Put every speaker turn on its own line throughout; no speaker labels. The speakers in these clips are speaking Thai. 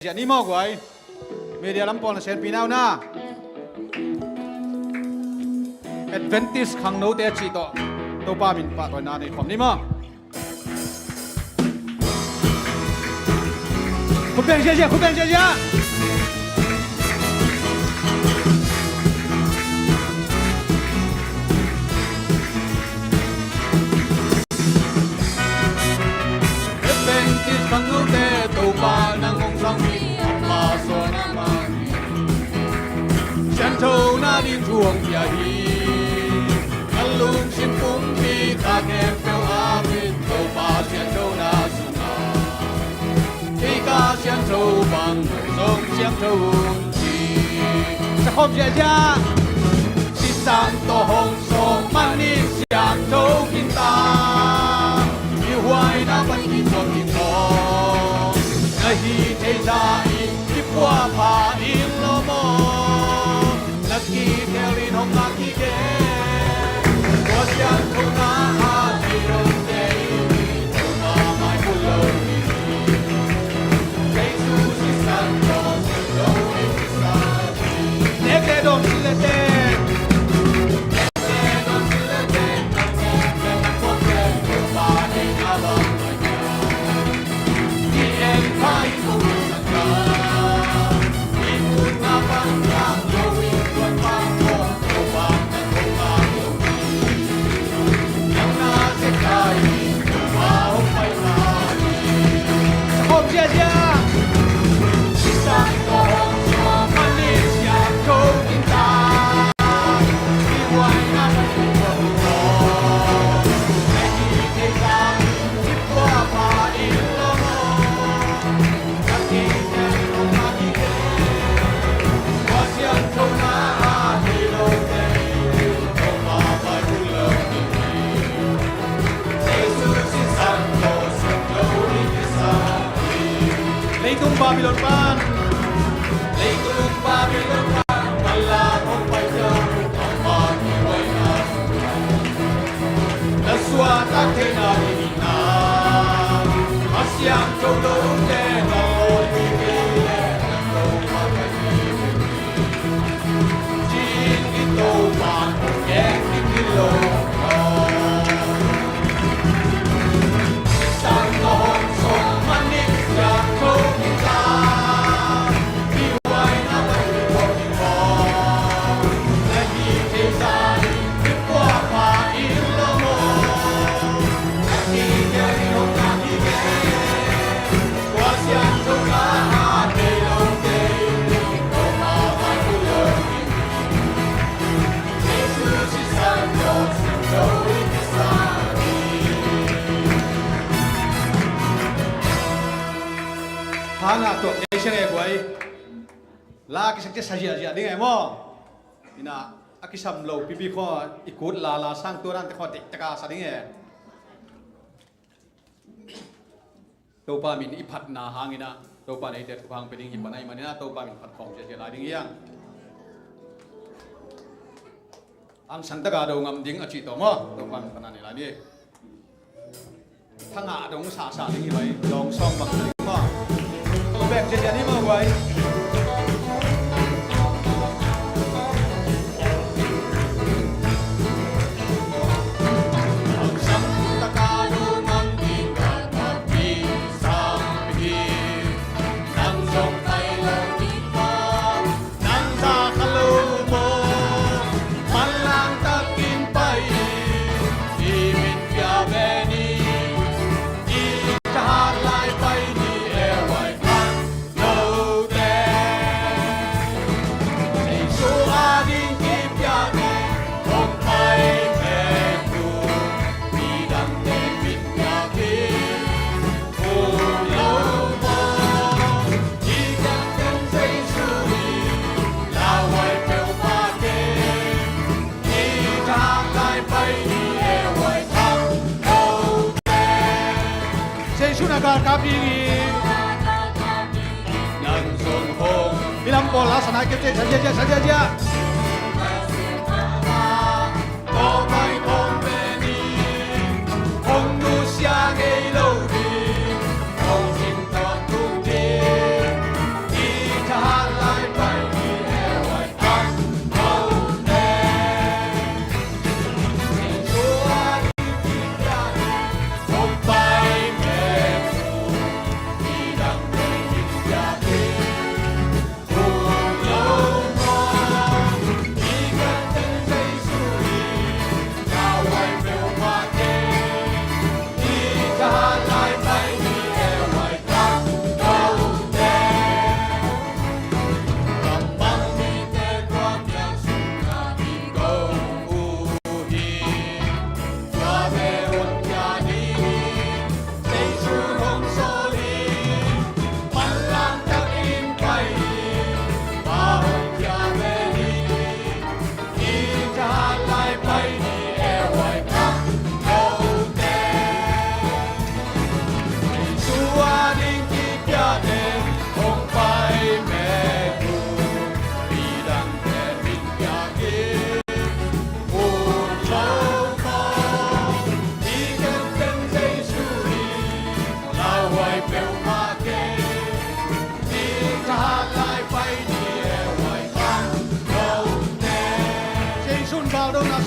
giờ ní mò quậy media lắm pon là sen pinau na advantage khang no te chi to pa min pa toy na nei khom ni ma khu ben je khang no te to pa nang ngong sang mi ma so na ma chân thâu na đi chuồng bia hi ăn lung xin phúng khi ta nghe phèo a bên tàu ba chân thâu na sung a khi ca chân thâu bằng sông chân thâu chi sẽ không dễ dàng xin sang to hồng sông mang đi xiang thâu kinh ta yêu hoài na vẫn đi chuồng kinh khó ngày hi thế gia in đi qua phá in lo mò Lucky Kelly no lucky day. Was young to na hero day. To na my below me. Jesus is Santos, no is Santos. Neke don't silete. Neke don't silete. Neke na forget to body abang maya. The empire is Santa. Ikut na panjang. Babylon pan, leitung Babylon pan, malakong payaw, ang magiway na naswata kinahina, asyang tulong din ako'y bibili, ang magkakibig. Jin ito man, keng ikilong isang noong song manik siya kong hanga to nation e gwai la ki sakje sajia ja ding e mo ina akisam lo pipi kho ikut la sang turan te kho tik taka sa ding e to pa min iphat na hangina to pa nei te thang pe ding hi panai manina to pa min phat khom je la ding yang ang santaka do ngam ding achi to mo to pa min panani la ni thanga dong sa ding hi bai long song bang ding mo Bek jadi ni mau guys. Kami nan sung hong bilang bola sana kita saja. Oh my company, hong nu siang ei lâu đi, hong xin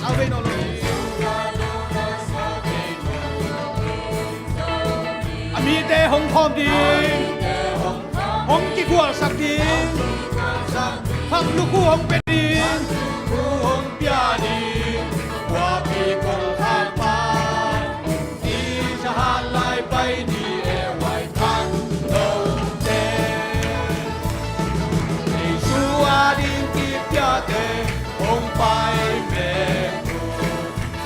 เอาไว้นอนเลยมีแต่หงทองดีหงกี่ขั้วสักดีพักลูกคู่หงเป็นดีคู่หงเปียดีว่าพี่คงทางไปที่จะหาลายไปดีเอไว้ทางโลกเดในชัวดินกีเปียเดหงไปเมรู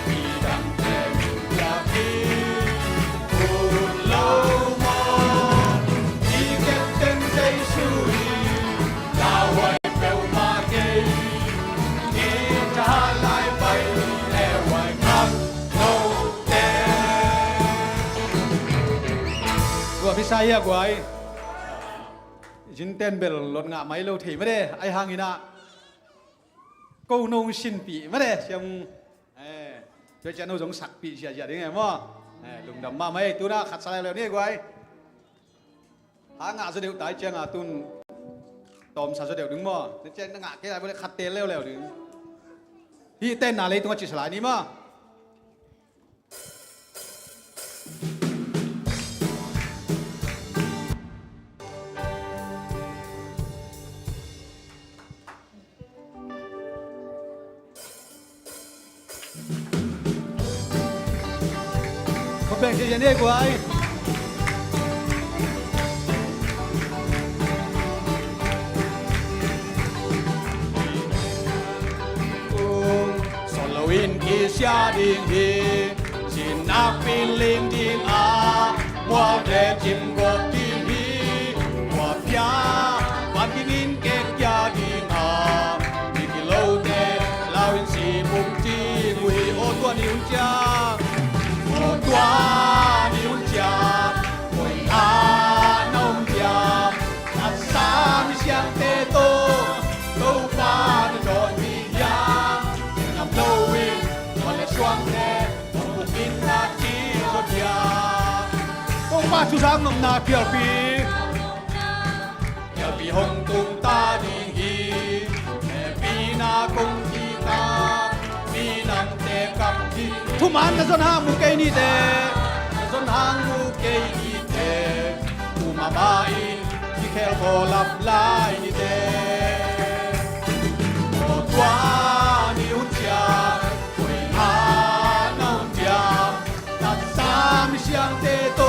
ที่ดังเต็มอยากดีคุณโลพิซซ่าเยอะกว่าจินเต้นเบลลดงะไม่เราถีไม่ได้ไอหางอีน่ะกูนงชินปีไม่ได้เชียงเจ้าเจ้าโนสงสักปีเชียร์ได้ไงมั้งลุงดำมาไม่ตัวน่ะขัดสลายแล้วนี่กว่าหางะเสด็จตายเจ้างะตุนตอมสาเสด็จดึงมั้งเจ้างะแกอะไรขัดเตะแล้วดึงพี่เต้นอะไรตัวจิตสลายนี่มั้งแบ่งเฉยๆนี่กว่าสโลวินกิชาดิงฮีชินักฟิลลิงดิงอาวัวเดจิมกบดิงฮีวัวพิอาวันกิงินเกกยาดิงอาดิกิโลเดลาวินซีมุกจีงุยโอตัวนิวจาตัวนิวจาโอยอาโนมจาอาสามิเชียงเตโตโลปาดโดนวิญญาณนำโลวินวันละช่วงเน่ต้องบุกินนาทีสดยาต้องป้าชูสังนมนาเกียร์ปีหงตุงตาดิงฮีแม่ปีนาคงทีตาปีนังเตกับทีทุมันนะส่วนหางมุกเกนี่เตส่วนหางมุกเกนี่เตอุมาบายที่แค่พอลับลายนี่เตโอตัวนิวจาโอยอาโนจาตัดสามเชียงเตโต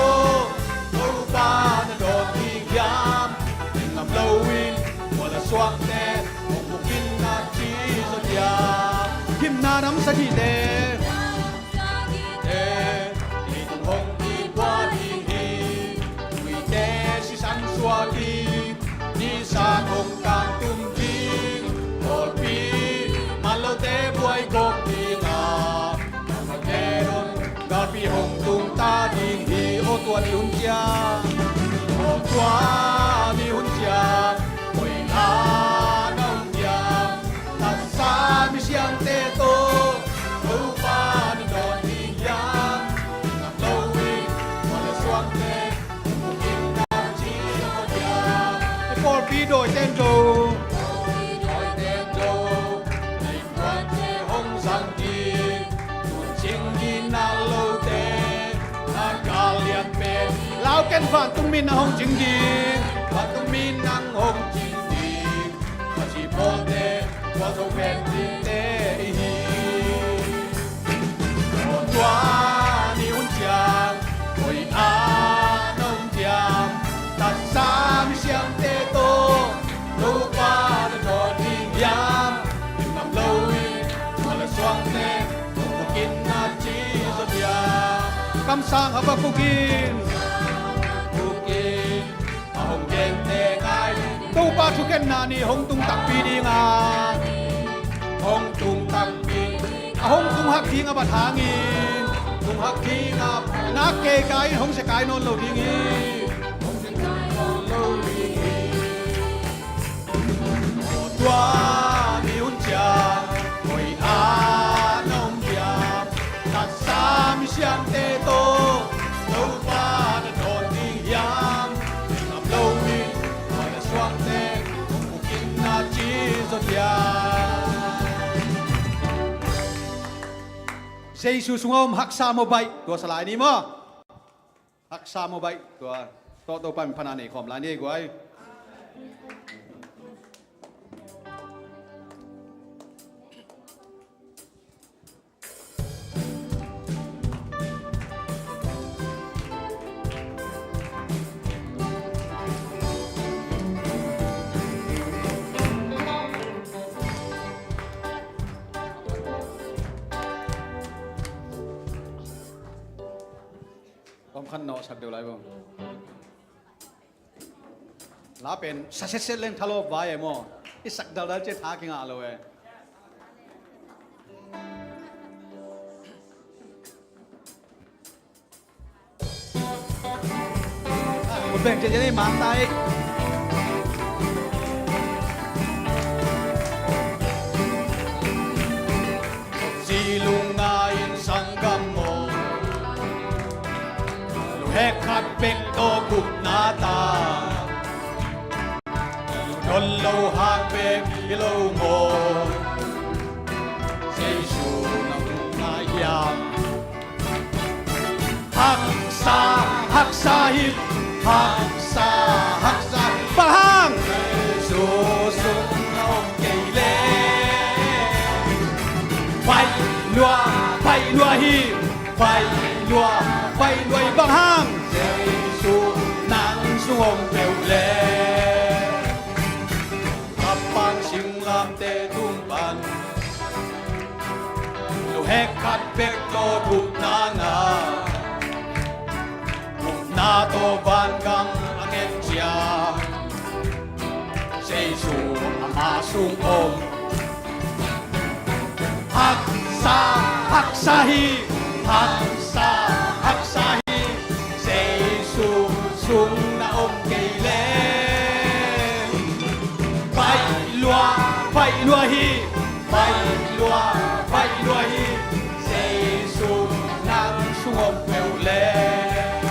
โอปานะโดนที่ยามนำโลวินวัวละสวงเตหงบุกินนาทีสดยาพิมนาน้ำสถิเตนิสานหงกางตุ้มจีโอปีมันเราเตะบวยกบดีงามาเตะรนกาปีหงตุ้มตาดิงฮีโอตัวนิหุ่นจาโอตัวนิหุ่นจาโอยอาน้องยาตัดสามิเชียงเตโตโอปานิโดนดียานำโลวิวันละสวงเตพอปีโดยเต็มโจในวันที่หงสังกีตุนชิงกีนาโลเตนากาเลียนเป็นลาวแกนฟันตุ้มมินหงจิงดีฟันตุ้มมินนังหงจิงดีมาชีโปเตว่าทงเป็นดินเตฮีโอตัวนิหุ่นจางโอยอาน้องจางตัดสามเชียงเตโตโลปาดโดนหิงยามนำโลวิวันละสวงเตต้องบุกินนาจีสดยากำสังฮับบุกินอาหงเกนเตงไงตู้ปาชุเกนนานีหงตุงตักปีดีงาหงตุงตักปีอาหงตุงหักทีงอาบัทางีตุงหักทีงานักเกยไกหงเสกายนนโลดีงีตัวนิหุ่นจาโอยอาโนมจาตัดสามิเชียงเตโตโลปาดโดนดิงยามนำโลวิวันละสวงเตคงบุกินนาจีสดยา sei su sungom haksa mo bai tua salai ni mo haksa mo bai tua to pan panani khom la ni guai khăn nọ sạc điều lại không lá bên sát lên thalo vài em mò cái sạc đầu đó chết thá cái ngã rồi một bên trên đây mang tay silungain sanggammo Hekat pekto kupnata Dollo hakbe kilo mo Seisu ng ngayam Haksahip Bahang Susung na omkeile Phai lua hi Phai lua bang hang Giêsu nang sungom kêu lệ Kapang sing lam te tung pan Lu hek kat bek to buk na nga Muk na to van gang angin siya Giêsu ama sungom Haksahi Giêsu sung na ôm cây lên Phai lua hi Giêsu nang sung ôm kêu lên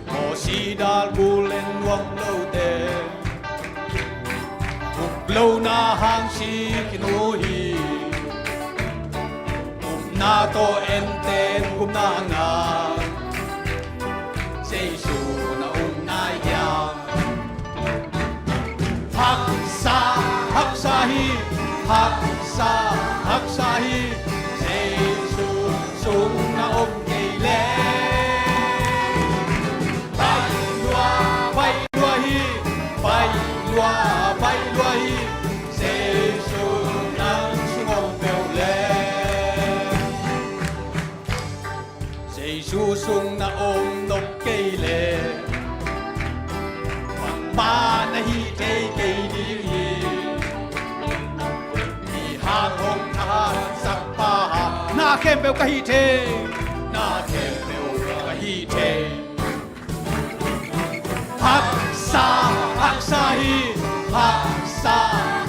Mo si dal bulen wang lâu te Uk lâu na hang si kinuhi Na to enten na nga Giêsu na yam Haksahi Giêsu sung na cây lên Phai lua hi Giêsu nang sung kêu lên Giêsu sung na nốc cây lệ Bằng ba na hi cây đi hi Hi hang hong tha sắc pa Na khem bèo ka hi thê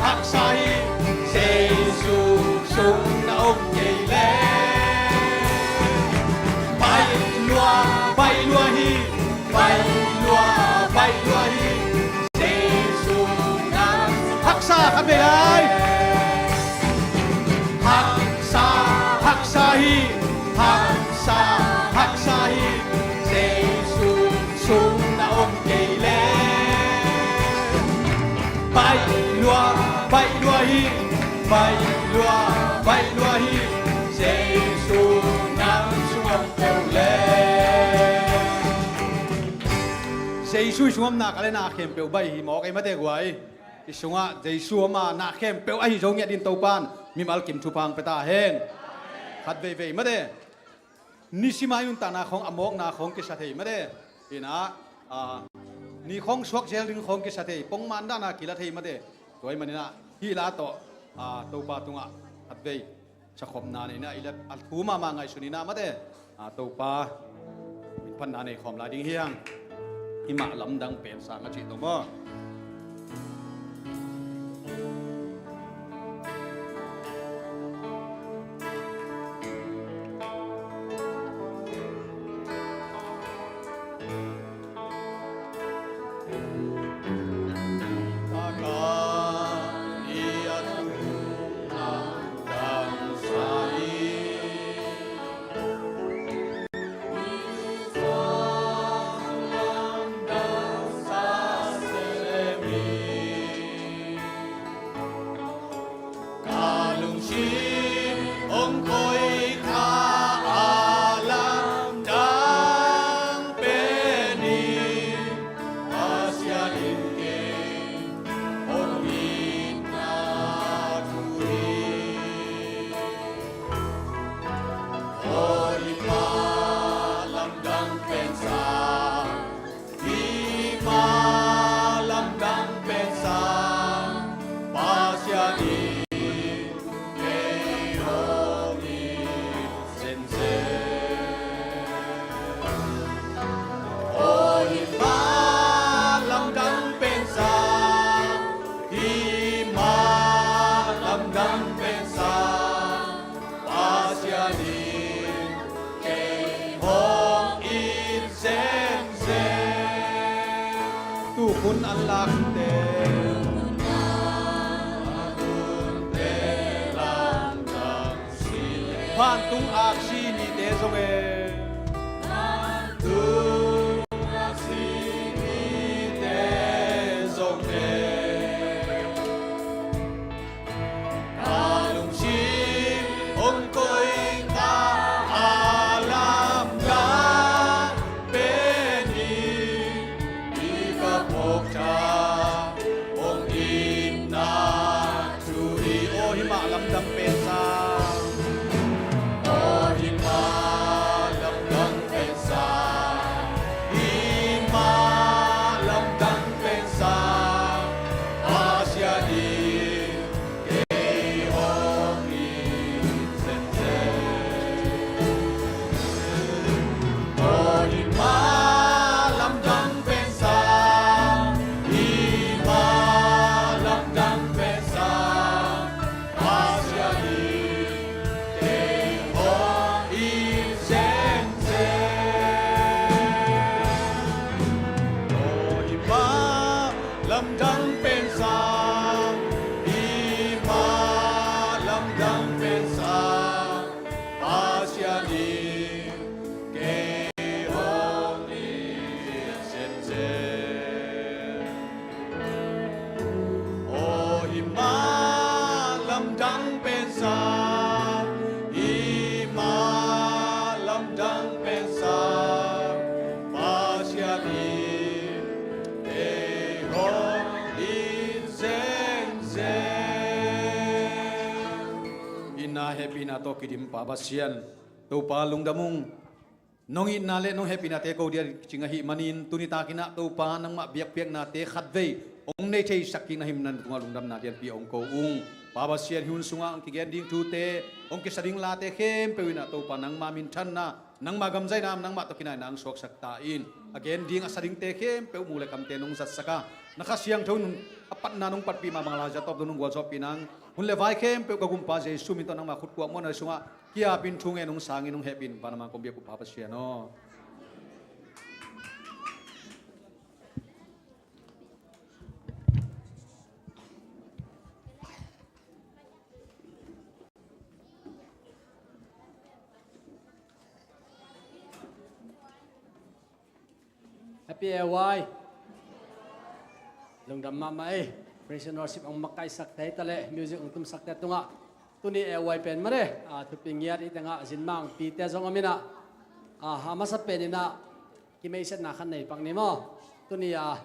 Haksahi Giêsu sung na cây lệ Phai lua hi Giêsu nang Haksa kan bê lại Haksahi Giêsu sung na cây lên Phai lua hi Giêsu nang sung kêu lên Giêsu sung na cái na khem pel bai hi mo cái mate guai isunga Giêsu ma na khem pel ai jong ya din topan mi mal kim thu pang peta hen khat ve mate nisima yun ta na khong amok na khong ki sa thei mate ina ni khong suak jel ring khong ki sa thei pong man da na kila thei mate toy manina hi la to topa tunga at ve sa khom na ni na ilat al thuma ma ngai sunina mate topa min pan na nei khom la ding hiang ima lam dang pen sang a chi to mo Sa tu khun an lak te phan tung ak si ni te zong e tung ak si ni te zong e kalung si ong koi ka alam ka peni di ka pok cha ong in na tu i o hi ma lam dam pe sa happy na to kidim pabasian to palung damung nong in nale nong happy na te ko dia chingahi manin tunita kina to pa nang ma biak biak na te khatve ong nei chei saking na himnan tungalung dam na dian pi ong ko ung pabasian hun sunga ang kigen ding tu te ong kisading la te khem pewina to pa nang mamin than na nang magam zai nam nang ma to kinai nang sok sak ta in again ding asading te khem pe mule kam te nong sat saka nakasiang thon apat na nong patpi ma mangla ja top nong wal shop pinang hun le vai khem pe kagum pa je sumi to nang ma khut kwa mo na sunga kia pin thung e nong sangi nong hepin pa na ma kombia ku pabasian no
Happy AY lung dam ma mai praise and worship ang makai sak thai tale music ang tum sak ta tunga tuni AY pen mare a tu pingiat itanga jinmang pi te zong amina a hama sa penina ki mai set na khan nei pang ni mo tuni a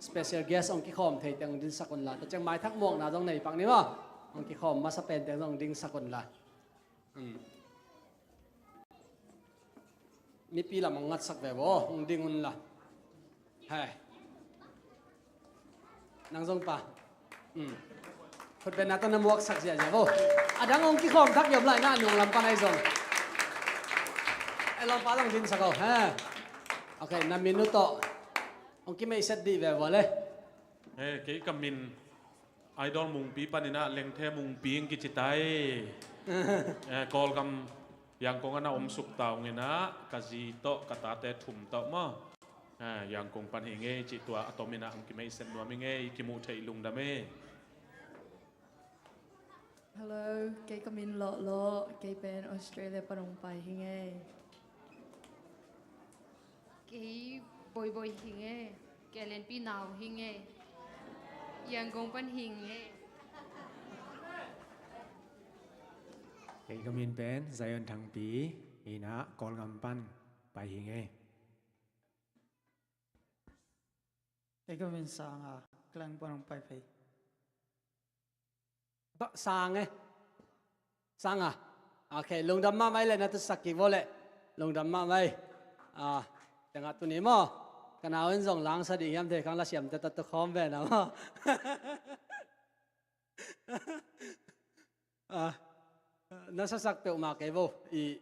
special guest ong ki khom thai tang din sakon la ta chang mai thak mong na dong nei pang ni mo ong ki khom ma sa pen tang dong ding sakon la mi pi la mangat sak ve bo ong ding un la hai nang zong pa phật bên nào ta nam muak sak zia zia bo adang ong ki khom thak yom lai na nung lam pa nai zong ai lam pa long din sako ha okay na minuto ong ki mai set di ve bo le
cái cầm mình idol mùng pi panina leng the mùng pi ang kichitai call cầm yang kong ana suk tao nghe na kazi to kata te thum to mo yang kong pan hinge chi tua atomina ang kimai sen no minge kimu thei lung da me
Hello, kay kamin lo kay pen Australia parong pai hinge.
Kay boy hinge, kay len pi now hinge. Yang kong pan hinge.
Kay kamin pen Zion thang pi ina kol gampan pai hinge
Kay kamin sanga klang parang pai pai.
to sang e sang à okay lung dam ma mai le na tu sakki bo le lung dam ma mai tanga tu ni mo kana wen zong lang sa di yam the kang la siam ta ta khom ve na mo na sa sak pe ma ke bo i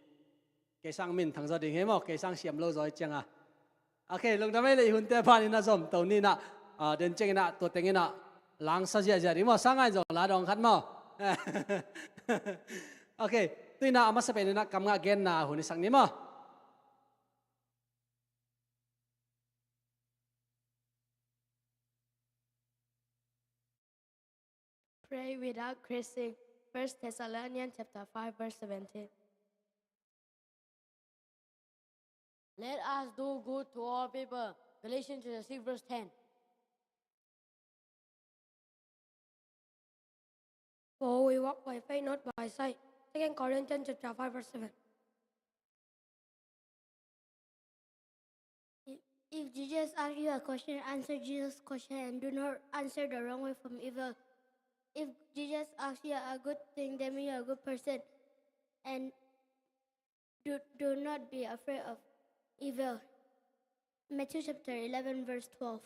ke sang min thang za ding he mo ke sang siam lo zoi chang à okay lung dam mai le hun te phan ni na zom to ni na den cheng na to teng na lang sa zia zia di mo sang ai zong la dong khat mo okay tuy na ama sa pe na kam nga gen na hun sang ni mo
Pray without ceasing. 1 Thessalonians chapter 5, verse 17.
Let us do good to all people. Galatians chapter 6, verse 10.
For we walk by faith, not by sight. 2 Corinthians chapter 5, verse 7. If Jesus asks you a question, answer Jesus' question and do not answer the wrong way from evil. If Jesus asks you a good thing, then you are a good person. And do not be afraid of evil. Matthew chapter 11, verse 12.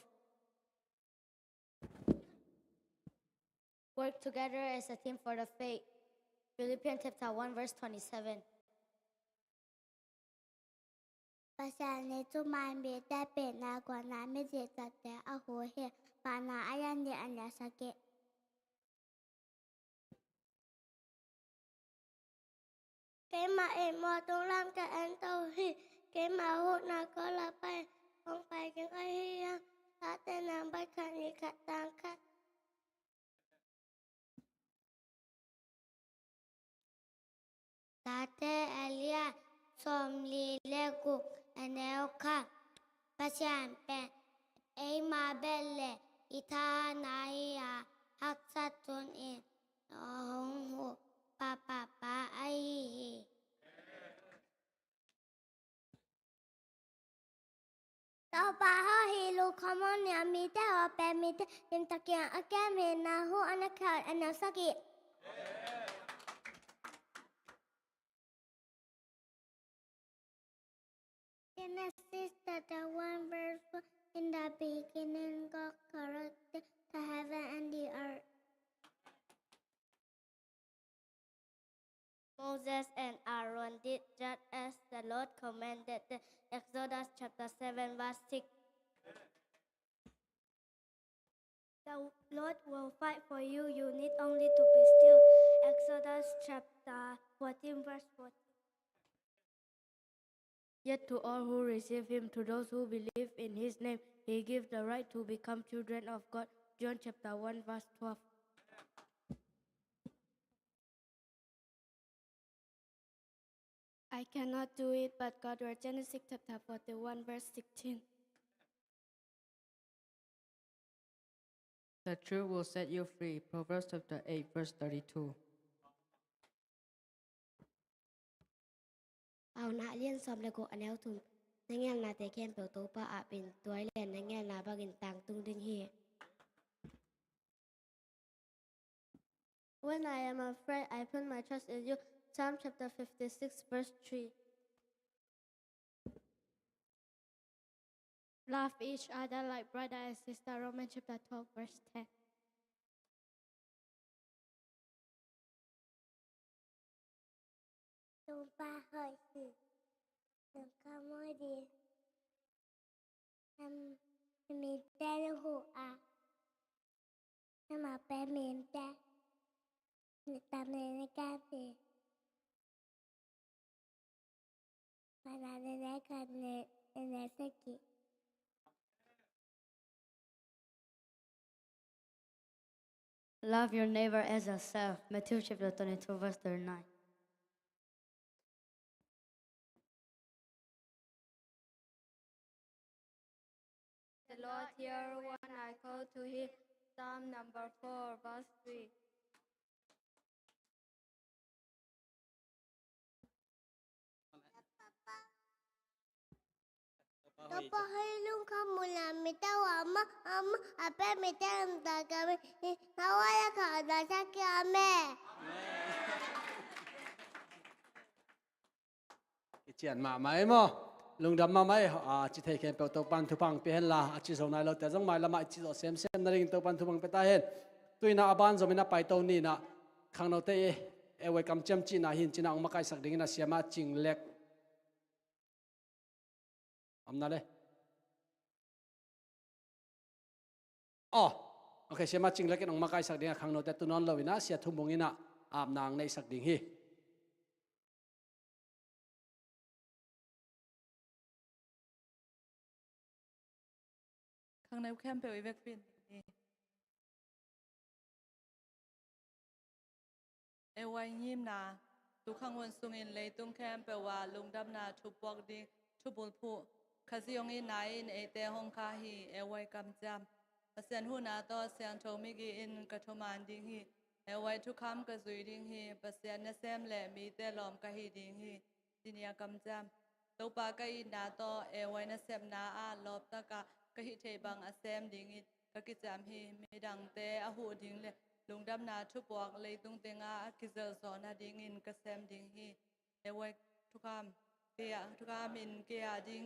Work together as a team for the faith. Philippians chapter 1, verse 27.
ประชาในจุมานเบแต่เป็ดนากว่านาไม่เจจัดแต่อาโหเฮปานาอายันเดอันยาสเกะเกมาเอ็มอตรงรำกับแอนโตฮีเกมาหูนาก็ละไปคงไปกันไอ้ยังลาแต่นางบัดขันอีขัดต่างคัดลาแต่เอเลียสมลีเลกุกอันเอลค่ะประชามเป็นเอมาเบลเลอิทานายาฮักสัตตุนเองหงหูปาปาปาไอต่อไปห้าฮิลูคอมอนเนี่ยมีแต่ว่าเป็นมีแต่ยินตะเกียงอาแกเมนาหูอันนักข่าวอันนักสกิ Genesis chapter 1 verse 4. In the beginning God created the heaven and the earth.
Moses and Aaron did just as the Lord commanded. Exodus chapter 7, verse 6.
The Lord will fight for you. You need only to be still. Exodus chapter 14 verse 14.
Yet to all who receive him, to those who believe in his name, he gives the right to become children of God. John chapter 1, verse 12. I cannot do it, but God will. Genesis chapter 41, verse 16.
The truth will set you free. Proverbs chapter 8, verse 32.
เอาหน้าเลี้ยนซอมแล้วก็อันแล้วทุมในแง่นาแต่แค่เปิดโตปะอาเป็นตัวเลียนในแง่นาบากินต่างตุงดึงเฮ
When I am afraid, I put my trust in you. Psalm chapter 56 verse 3.
Love each other like brother and sister. Romans chapter 12, verse 10.
จงปาหอยสิจงข้ามวยดีทำมีแต่หูอาทำมาแปะเมนแต่ตามในการเปมานาในการในสกิ
Love your neighbor as yourself. Matthew chapter 22, verse 39.
The Lord hear when I call to him. Psalm number 4, verse 3.
ต่อไปให้ลุงขมุลามิตาวามะอาเปมิตามตากามินาวายาขาดาชักยาแม่
เจียนมาไหมมั้งลุงดำมาไหมจิตให้แค่เปิดตัวปันทุพังเปลี่ยนละจิตส่งนายเราแต่ต้องมาละมาจิตเซมนั่นเองตัวปันทุพังไปตาเห็นตัวน่าบ้านจะไม่น่าไปตัวนี้นะข้างนอกเตะเว้ยกำจำจีน่าหินจีน่าองค์มาไกลสักดิ่งน่ะเสียมาจิงเล็กอำนาจเลยอ๋อโอเคเสียมาจิงเล็กองค์มาไกลสักดิ่งข้างนอกแต่ตัวนอนเราวินะเสียทุ่มบงอินะอาบนางในสักดิ่งฮี
ข้างในแคมเปญเวกฟิน
วายยิมนาทุกขังวันสุงินเลยตุ้งแคมเปว่าลุงดับนาทุบปอกดิทุบุลผู้ขสิยงอินไหนเอเตหงคาฮีวายกำจำเสียนหูนาต่อเสียนโทมิกีอินกระทมานดิ้งฮีไว้ทุกคำกระซุยดิ้งฮีเปเสียนเนเซมแหละมีแต่ลอมกะฮีดิ้งฮีดินียกำจำตัวปากะอินนาต่อไว้เนเซมนาอาลอบตะกะฮิเทบังอาเซมดิ้งฮีกะกิจามฮีมีดังเตอหูดิ้งเลยลุงดำนาทุบปอกเลยตุงเตงอากิเจลสอนนาดิ้งอินกะเซมดิ้งฮีไว้ทุกคำเกียทุกคำอินเกียดิ้ง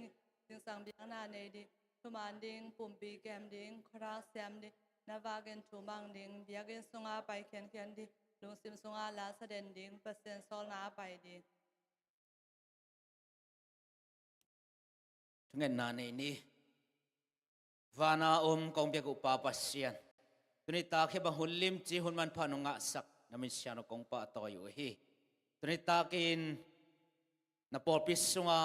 จึงสั่งดิ้งนาเนดิทุมานดิ้งปุ่มปีแกมดิ้งคราเซมดิ้งนาวาเกนทูมังดิงเบียเกนสงอาไปเขียนดิลุงซิมสงอาลาสเดนดิงเปอร์เซ็นต์โซลนาไปดิ
ทุกเงินนานี้วานากงเบียกุปาปัสเซียนตุนิตาเขบังหุ่นลิมจีหุ่นมันพานุงะสักนามิเซียนกงปะต่ออยู่ฮีตุนิตากินนาปอปิสงา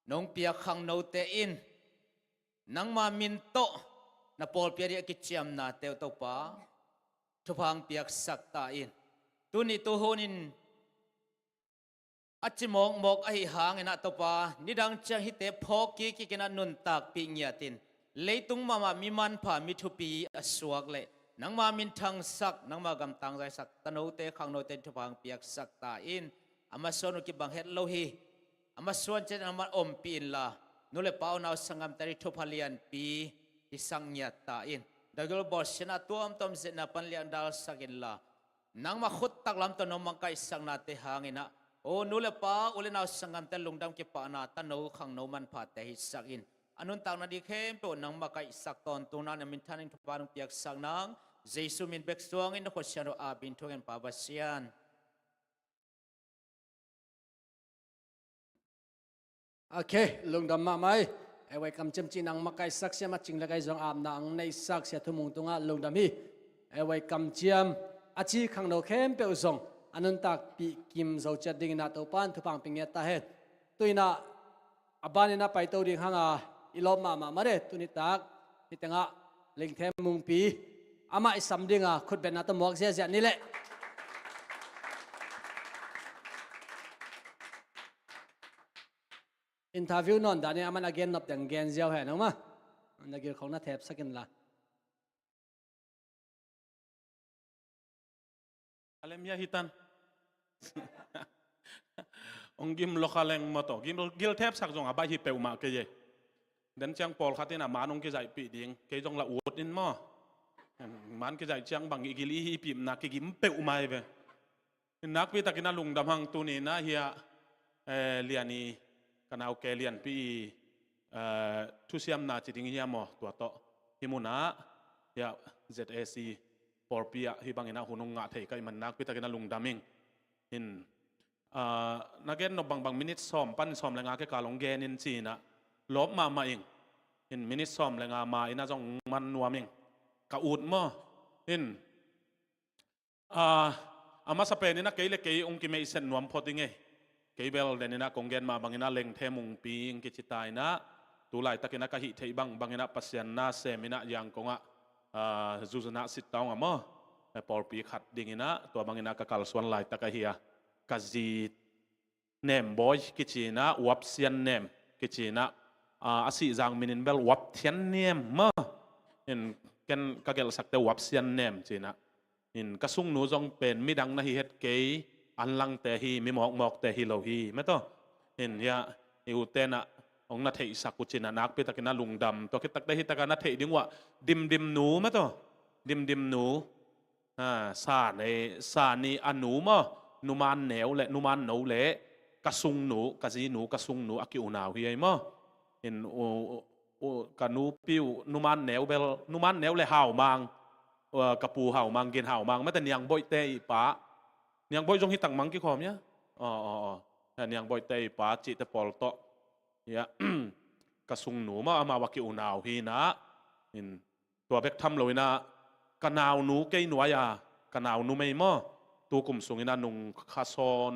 นงเปียขังโนเตอินนังมามินโตna pol piari kichiam na teu to pa thupang piak sakta in tuni tu honin achimong mok ai hang ena to pa nidang chang hite phoki ki kina nun tak pi ngiatin leitung mama miman pha mithupi aswak le nangma min thang sak nangma gam tang jai sak tano te khang no te thupang piak sakta in amason ki bang het lo hi amason chen ama om pin la nule pau naw sangam tari thupalian pi isang nyata in dagol bos sina tuam tom sina panlian dal sakin la nang makhut tak lam to no mangka isang na te hangina o nule pa ulena sangam te lungdam ki pa na tano khang no man pha te hisakin anun tang na di khem to nang maka isak ton tuna na min thaning thuparung piak sang nang jesu min bek suang in khosyano abin thogen pa basian
okay lungdam ma maiไอ้ไว้คำจำจีนังมาไกสักเสียมาจริงละไกจงอาบนางในสักเสียทุ่มุงตรงอ่ะลงดำฮีไอ้ไว้คำเจียมอาชีขังโนเข้มเปอุซงอันนั้นตักปีกิมโซจัดดิ่งนาตัวปานทุพังปิงเงตาเฮ็ดตัวน่ะอบานน่ะไปตัวดิ่งหางอ่ะอีลอมมาเด้ตัวนี้ตักที่ตั้งอ่ะเล็งเทมมุงปีอามาอิสัมดิ่งอ่ะขุดเป็นนาตัวหมวกเสียนี่แหละอินทาวิวนอนดานี่อามันอเกนนับแต่งเกนเจียวแห่น้องมานักเกี่ยวของนักแทบสักกันละ
อะไรมีฮิตันองกิมโลคาเลงมาต่อกิลแทบสักจงอาบะฮิเปวมาเกยเดินจังปอลขัดที่น่ะมานองกิใจปีดิ่งเกยจงละอวดนินมอมันกิใจจังบังอีกิลีฮิปิมนักกิมเปวมาเวนักพิตากินาลุงดำหังตุนีนะเฮียเลียนีกันเอาแกเลียนปีทุเซียมนาจิติงเฮียมอตัวโตฮิมุนะเฮีย ZAC ปอร์ปีอะฮิบังเงินหุ่นงะเทกันมันนักพิตากินาลุงดำมิงหินนักเก็ตนบางมินิทซ้อมปั้นซ้อมแรงงานแค่การลงเกนินจีนะลบมาเองหินมินิทซ้อมแรงงานมาอินาจงมันนัวมิงกะอูดมอหินอามาสเปนนี่นะเกย์เล็กเกย์องค์กิเมย์เซนนวมพอดีไงเกย์เบลเดนนี่นะกงเกนมาบางอินาเล็งเทมุงปีงกิจิตายนะตุลายตะกินะกะหิเทบังบางอินาปัสยันนาเซมินะยังกงะจูจนะสิตาวงะมอปอร์ปีขัดดิ่งอินะตัวบางอินากะกัลส่วนลายตะกะเฮียกะจีเนมบอยกิจินะวับเซียนเนมกิจินะอาศิจังมินินเบลวับเทียนเนมมอเห็นกันกะเกลสักแต่วับเซียนเนมจีนะเห็นกะซุงหนูจงเป็นมิดังนะฮิเฮ็ดเกยอันลังแต่ฮีมิหมอกแต่ฮีโลฮีไม่ต้องเห็นยาอิวเตนะองนัทเทอิสักกุจินะนักเปตะกินะลุงดำตัวคิดตักได้ฮิตะกันนัทเทดิ้งว่าดิมหนูไม่ต้องดิมหนูซานี่อันหนูมั้นุมานเหนวและนุมานหนูเละกระซุงหนูกระซีหนูกระซุงหนูอากิอุนาวเฮียมั้เห็นกระนูปิ้วนุมานเหนวเบลนุมานเหนวเลยห่าวมังกระปูห่าวมังกินห่าวมังไม่แต่เนียงบ่อยเตยป้าเนียงบ่อยจงฮิตังมังกี่ขอมเนี่ยแต่เนียงบ่อยเตยป้าจิตปอลโตเนี่ยกระซุงหนูมั้งมาวากิอุนาวฮีนะเห็นตัวเบกทำเลยนะกันาวนูเกยหนัวยากันาวนูไม่มอตัวกลุ่มสูงอินานุงคาซอน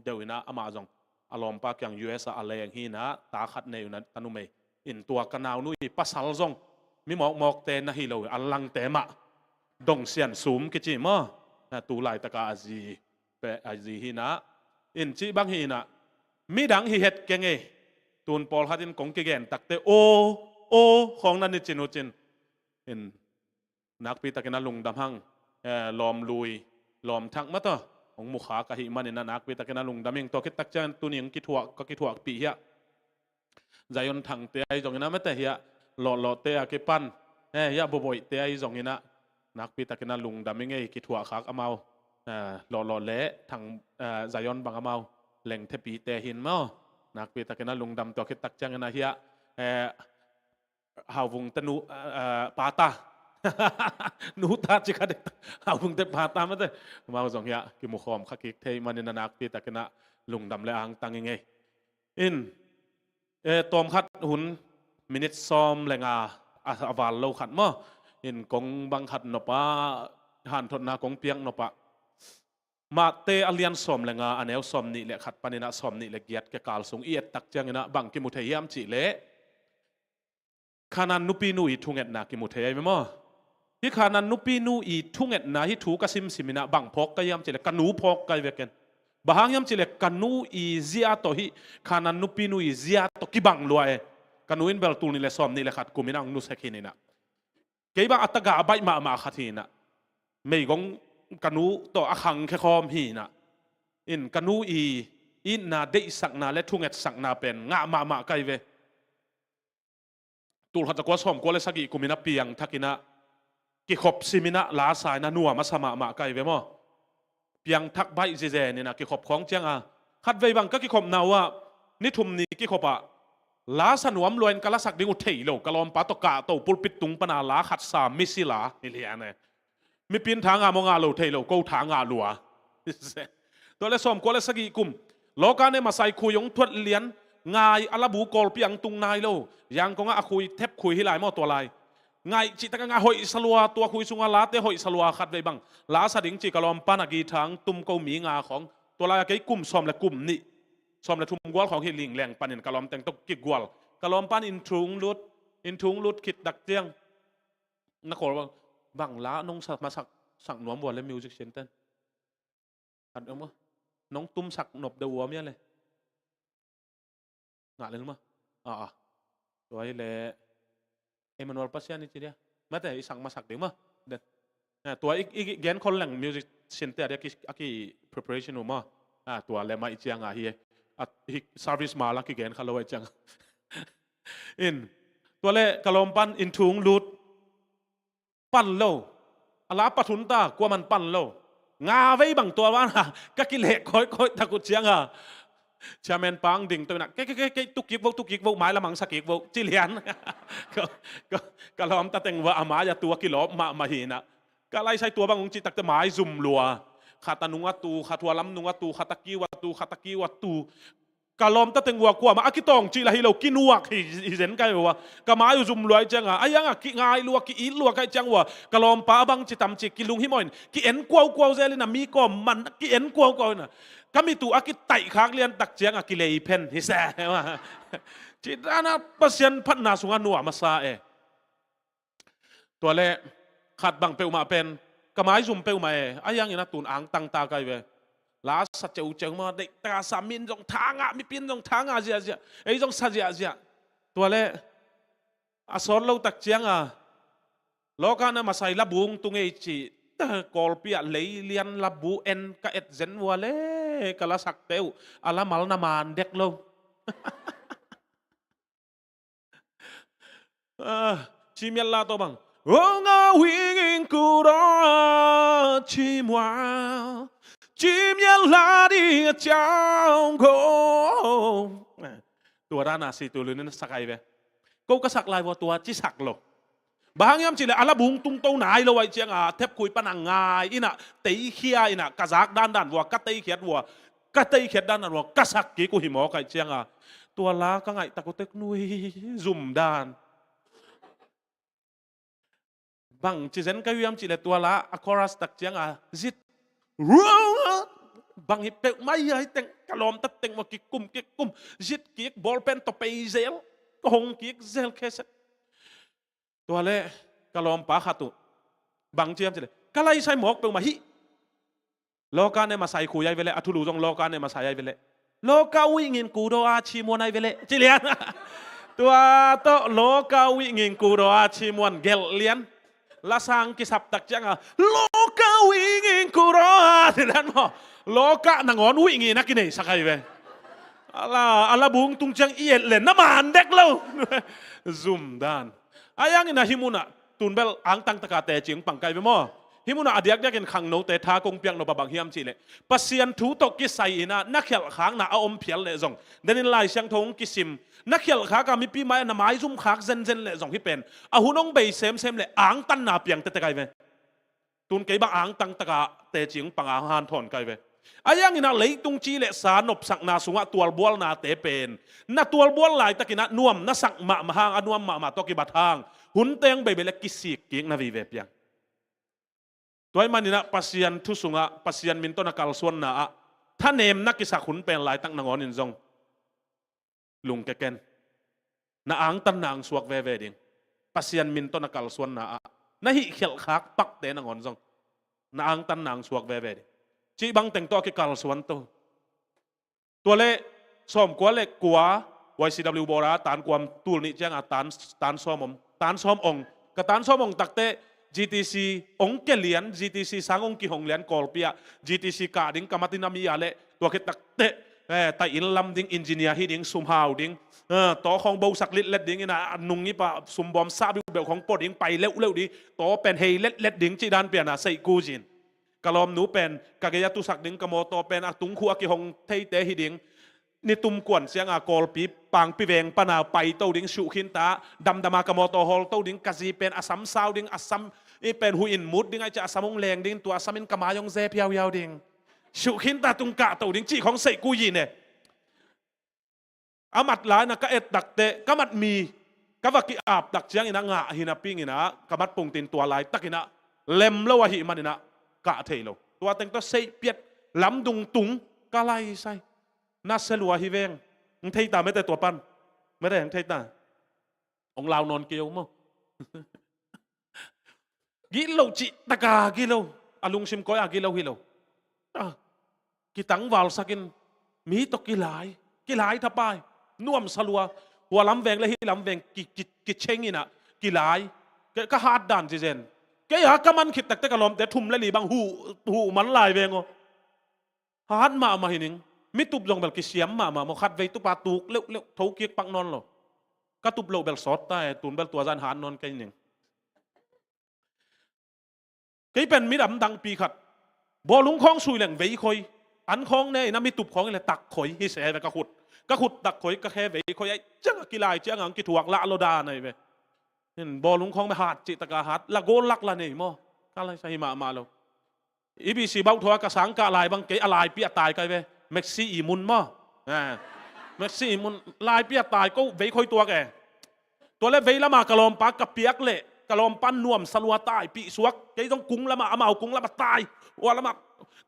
เดียวอินาอามาจงอารมณ์ปากอย่าง US อะไรอย่างนี้นะตาขัดในอยู่นั้นตันุไม่อินตัวกันาวนูปัสสาวะจงมีหมอกเตนนะฮิโลอัลลังเตมะดงเสียนสูมกิจิมอ ตูไลตะกาอาจีเปอาจีหินะอินจีบังหินะมีดังหิเฮ็ดเกงเอตูนปอลฮัดินกงเกเกนตักเตโอของนันนิจินุจินอินนักปีตะกินาลุงดำหังลอมลุยลอมทักมาต่อของมุขากะหิมันนักปีตะกินาลุงดำหิงตัวคิดตักจันตุนิงกิถวกก็กิถวกปีเฮียใจยนทังเตะไอจงนะไม่แต่เฮียหล่อเตะกิปันเฮียบ่อยเตะไอจงนะนักปีตะกินาลุงดำหิงกิถวกขากอเมาหล่อเละทางใจยนบังอเมาแหล่งเทปีเตะหินมั้งนักปีตะกินาลุงดำตัวคิดตักจันนะเฮียหาวงตนุปาตานูตาจิกาเด็กหาวงเตปาตามาเตมาจงเฮียกิมุขอมขักกิกเทมันในนักปีตะกินาลุงดำและอังตังยังไงอินตอมขัดหุ่นมินิทซอมแรงอาวาลโลขัดมั้งอินกงบังขัดนปะหันทนนากงเปียงนปะมาเตอเลียนซอมแรงอันเอลซอมนี่แหละขัดปานินะซอมนี่แหละเกียรติแกกาลสงเอียดตักจังนะบังกิมุเทียมจิเละขานันนุปีนูอีทุ่งเอ็ดนากิมุเทียมมั้งที่ขานันนุปีนูอีทุ่งเอ็ดนาที่ถูกกสิมสิมินะบังพกก็ยามจิเละกันนูพกก็เวกันบางยามจิเละกันนูอีเซียโตฮิขานันนุปีนูอีเซียโตกิบังลอยกันนูอินเบลตูนี่แหละซอมนี่แหละขัดกุมินังนุสกินินะเกี่ยบอัตกาใบมาขัดหินะไม่กงกันนูโตอขังแค่คอมหินะอินกันนูอีอินนาเดสักนาและทุ่งเอ็ดสักนาเป็นงะมาไกเวตูลหัตกวสอมกวเลสกิกุมินาเปียงทักินะกิขบซิมินะลาสายนะนัวมาสมาไกเวมอเปียงทักใบเจนี่นะกิขบของเจียงขัดเวบังก็กิขบนาวะนิทุมนี้กิขบะลาสนวมลอยกะลาสักดิงอุเทยโลกะลอมปาตกะโตปุลปิดตุงปนาลาขัดสามมิสิลานี่เลียนะมีปีนทางมองโลเทยโลกูทางลัวตัวเลสอมกวเลสกิกุมโลกาเนมาใส่คุยงทวดเลียนงายอลาบูกอลเปียงตุงนายโลยังก็งาคุยเทปคุยให้หลายมอตัวลายงายจิตกงาหอยสลัวตัวคุยสุงาลาเตหอยสลัวขัดไว้บังลาสดิงจิกลอมปานากีทางตุมเกาหมีงาของตัวลายไก่กุ่มซอมและกุ่มนี่ซอมและทุ่มกวลของฮิลิงแรงปันอินกลอมแต่งตกกิกวลกลอมปันอินทุงลุดคิดดักเจียงนักขอบังล้านงสักมาสักหนวมบัวและมิวสิกเซนเตอร์อัดเอามั้งน้องตุ้มสักหนบเดวัวเมียเลยงะเลยมั้งตัวไอ้เล่เอมานวลปัสยานี่จีเดียแม้แต่อีสังมาสักเดี๋ยวมั้งเด็ดตัวอีแกนคนแหล่งมิวสิกเซนเตอร์เดียกี้ preparation มั้งตัวเล่มาอีเจียงเฮียservice มาลักกี้แกนเขาเลยจังอินตัวเล่กะลอมปันอินทุงลุดปั้นโลอลาปะทุนตากว่ามันปั้นโลงาไว้บังตัวว่าก็กิเลสค่อยตะกุดเชียงชาแมนปังดิ่งตัวนักตุกิกวหมายละมังสกิกวจิเลียนก็ล้อมตะเต็งว่าอามาอย่าตัวกิโลมาหีนะก็ไล่ใช้ตัวบางองค์จิตตักจะหมายซุ่มลัวขาตานุงวัตูขาทัวล้ำนุงวัตูขาตะกี้วัตูกะล้อมตะเต็งวัวกว่ามาอากิตองจิละฮิโลกินัวฮิเซนไกว่ากะหมายซุ่มลัวจังไอ้ยังกิง่ายลัวกิอีลัวไกจังว่ากะล้อมป้าบังจิตำจิกิลุงฮิมอยกิเอ็นกวาวเซลินะมีก็มันกิเอ็นกวาวนะก็มีตัวอากิไตขากเลียนตักเจียงอากิเลย์เพนฮิเซ่ว่าจิตานะเปอร์เซ็นต์พัฒนาสุงานัวมาซาตัวเล่ขัดบังเปลมาเป็นกระไม้ซุ่มเปลมาอายังนะตูนอ่างตังตาไกเวลาสัจเจ้ามาเด็กตาสามินจงทางมีปีนจงทางเสียไอ้จงสัจเสียตัวเล่อาสอนเราตักเจียงโลกานะมาใส่ละบุงตุงเอจิกอลเปียเลยเลียนละบุเอ็นกะเอ็ดเซนวัวเล่กะละสักเตวอาละมัลนามานเด็กลงชิมยัลลาตัวบังโอ้งาวิงกูรอชิมว่าชิมยัลลาดีเจ้าโกตัวด้านนาซีตัวลือนั่นสักไอเวกูก็สักลายวัวตัวจิสักโลบางยามจิเลอาลาบุงตุงโตนายเราไว้เจียงเทปคุยปนังงายอินะเตยเขียอินะกะซักด้านวัวกะเตยเขียดวัวกะเตยเขียดด้านวัวกะสักกี่กูหิมอไก่เจียงตัวลาก็ไงตะกุเตกนุยซุ่มด้านบางจิเซนก็ยามจิเลตัวลาอะคอรัสตักเจียงจิตรัวบางฮิปเปไม่ให้เต็งกะลอมตัดเต็งว่ากิกกุมจิตกิกบอลเป็นต่อไปเซลก็หงกิกเซลเคสตัวเล่กะลอมปาขาตุบางเจียมจะเลยกะไลใช้หมอกเปลมาฮิ โลกาเนี่ยมาใส่คุยไอ้เวลอัทุลูจงโลกาเนี่ยมาใส่ไอ้เวลโลกาวิ่งเงินกูโดอาชิมวนไอ้เวลจิเลียนตัวโตโลกาวิ่งเงินกูโดอาชิมวนเกลเลียนละสังกิสับตักจังอ่ะโลกาวิ่งเงินกูโดอาที่นั่นมั้งโลกาหนังอนวิ่งเงินนักกินสักไอ้เวAllah bung tung chang iet len na man dek lo zoom dan ayang ina himuna tunbel ang tang taka te ching pangkai be mo himuna adiak dek en khang no te tha kong piang no babang hiam chi le pasian thu to ki sai ina nakhel khang na aom phial le zong denin lai sang thong ki sim nakhel kha ka mi pi mai na mai zum khak zen zen le zong hi pen a hunong be sem sem le ang tan na piang te te kai ve tun ke ba ang tang taka te ching pang ang han thon kai ve ayang ina leitung chi le sa nop sak na sunga tual bual na te pen na tual bual lai takina nuam na sak ma mahang anuam ma to ki bathang hun teng be le kisik king na vi ve piang toy manina pasian thu sunga pasian min to na kal suan na a thanem na ki sak hun pen lai tak nangon in zong lung ke ken na ang tan nang suak ve ve ding pasian min to na kal suan na a na hi khel khak pak te nangon zong na ang tan nang suak ve ve ding chỉ bằng tiếng to cái cào xuân to,ตัวเล่ซ้อมกว่าเล็กกว่า YCW บอระตานความตูนี่จ้างตานซ้อมองกับตานซ้อมองตักเต GTC องเกลียน GTC สังองกิหงเลียนกอลเปีย GTC กาดิ้งกามาตินามีอะไรตัวคิดตักเตแต่อินลำดิ้งอินจิเนียร์ฮิดิ้งซุ่มหาวดิ้งต่อของเบาสักลิดเล็ดดิ้งนี่นะนุ่งนี่ปะซุ่มบอมซาบิเบลของปอดิ้งไปเร็วดิต่อเป็นเฮเล็ดดิ้งจีดานเปียนะใส่กูจินกะลอมหนูเป็นกะเกยตุสักดิ้งกะโมโตเป็นอักตุงขัวกิหงเทเตฮิดิ้งนี่ตุ่มกวนเสียงอากอลปีปังปีเวงปนาไปเต้าดิ้งสุขินตาดำมากะโมโตฮอลเต้าดิ้งกะซีเป็นอัสซัมซาวดิ้งอัสซัมอีเป็นหุยอินมุดดิ้งไอจะอัสซัมงแรงดิ้งตัวอัสซัมอินกะมายองเซเพียวยาวดิ้งสุขินตาตุงกะเต้าดิ้งจีของใส่กูยินเนี่ยอามัดหลายนะกะเอ็ดดักเตะกะมัดมีกะวักกิอาบดักเสียงอินะงะหินะปิ้งอินะกะมัดปุ่งตินตัวลายตักอินะเล็มละวะหิมันอินะกะเทโลตัวเต็งตัวเสียเปียดล้ำดุงตุงกะไลใส่น่าเสลัวฮิเวงมึงเทตาไม่แต่ตัวปั้นไม่ได้ยังเทตาองลาวนอนเกียวมั้งกิโลจิตะกากิโลอาลุงชิมก้อยอากิโลฮิโลกิตังวาลสักินมีตกกิหลายทับไปน่วมสลัวหัวล้ำแวงและฮิล้ำแวงกิเชงินะกิหลายก็ฮาดดันจีเจนแกอยากกำมันขิดแต่กะลอมแต่ทุ่มและหลีบางหูมันลายเวงอ๋อฮาดมาหินิงมิตุบลงเบลกิเสียมมาขัดไว้ตุปาตุกเร็วทาวเกียกปักนอนหรอก็ตุบโลเบลสอดใต้ตุนเบลตัวจานหานนอนกันหนึ่งแกเป็นมิดำดังปีขัดบอลุงคล้องสุยแหล่งไว้คอยอันคล้องเนี่ยนะมิตุบของอะไรตักคอยฮิเสไปกระขุดตักคอยก็แค่ไว้คอยไอ้จังกีฬาเจ้างังกิถวกละโลดาหน่อยไปเห็นบอลุงคล้องไปหาดจิตกาหาดละโกลักละเนี่ยมั้งอะไรใช่มาแล้วอีบีซีเบาทัวกระสังกะลายบางเกอะไรเปียตายกันไปเม็กซี่อีมุนมั้งเม็กซี่อีมุนลายเปียตายก็ไว้คอยตัวแกตัวเล็กไว้ละมากระลอมปากกระเปียกเละกระลอมปั้นน่วมสลัวตายปีสวกแกต้องกุ้งละมาเอากุ้งละมาตายว่าละมา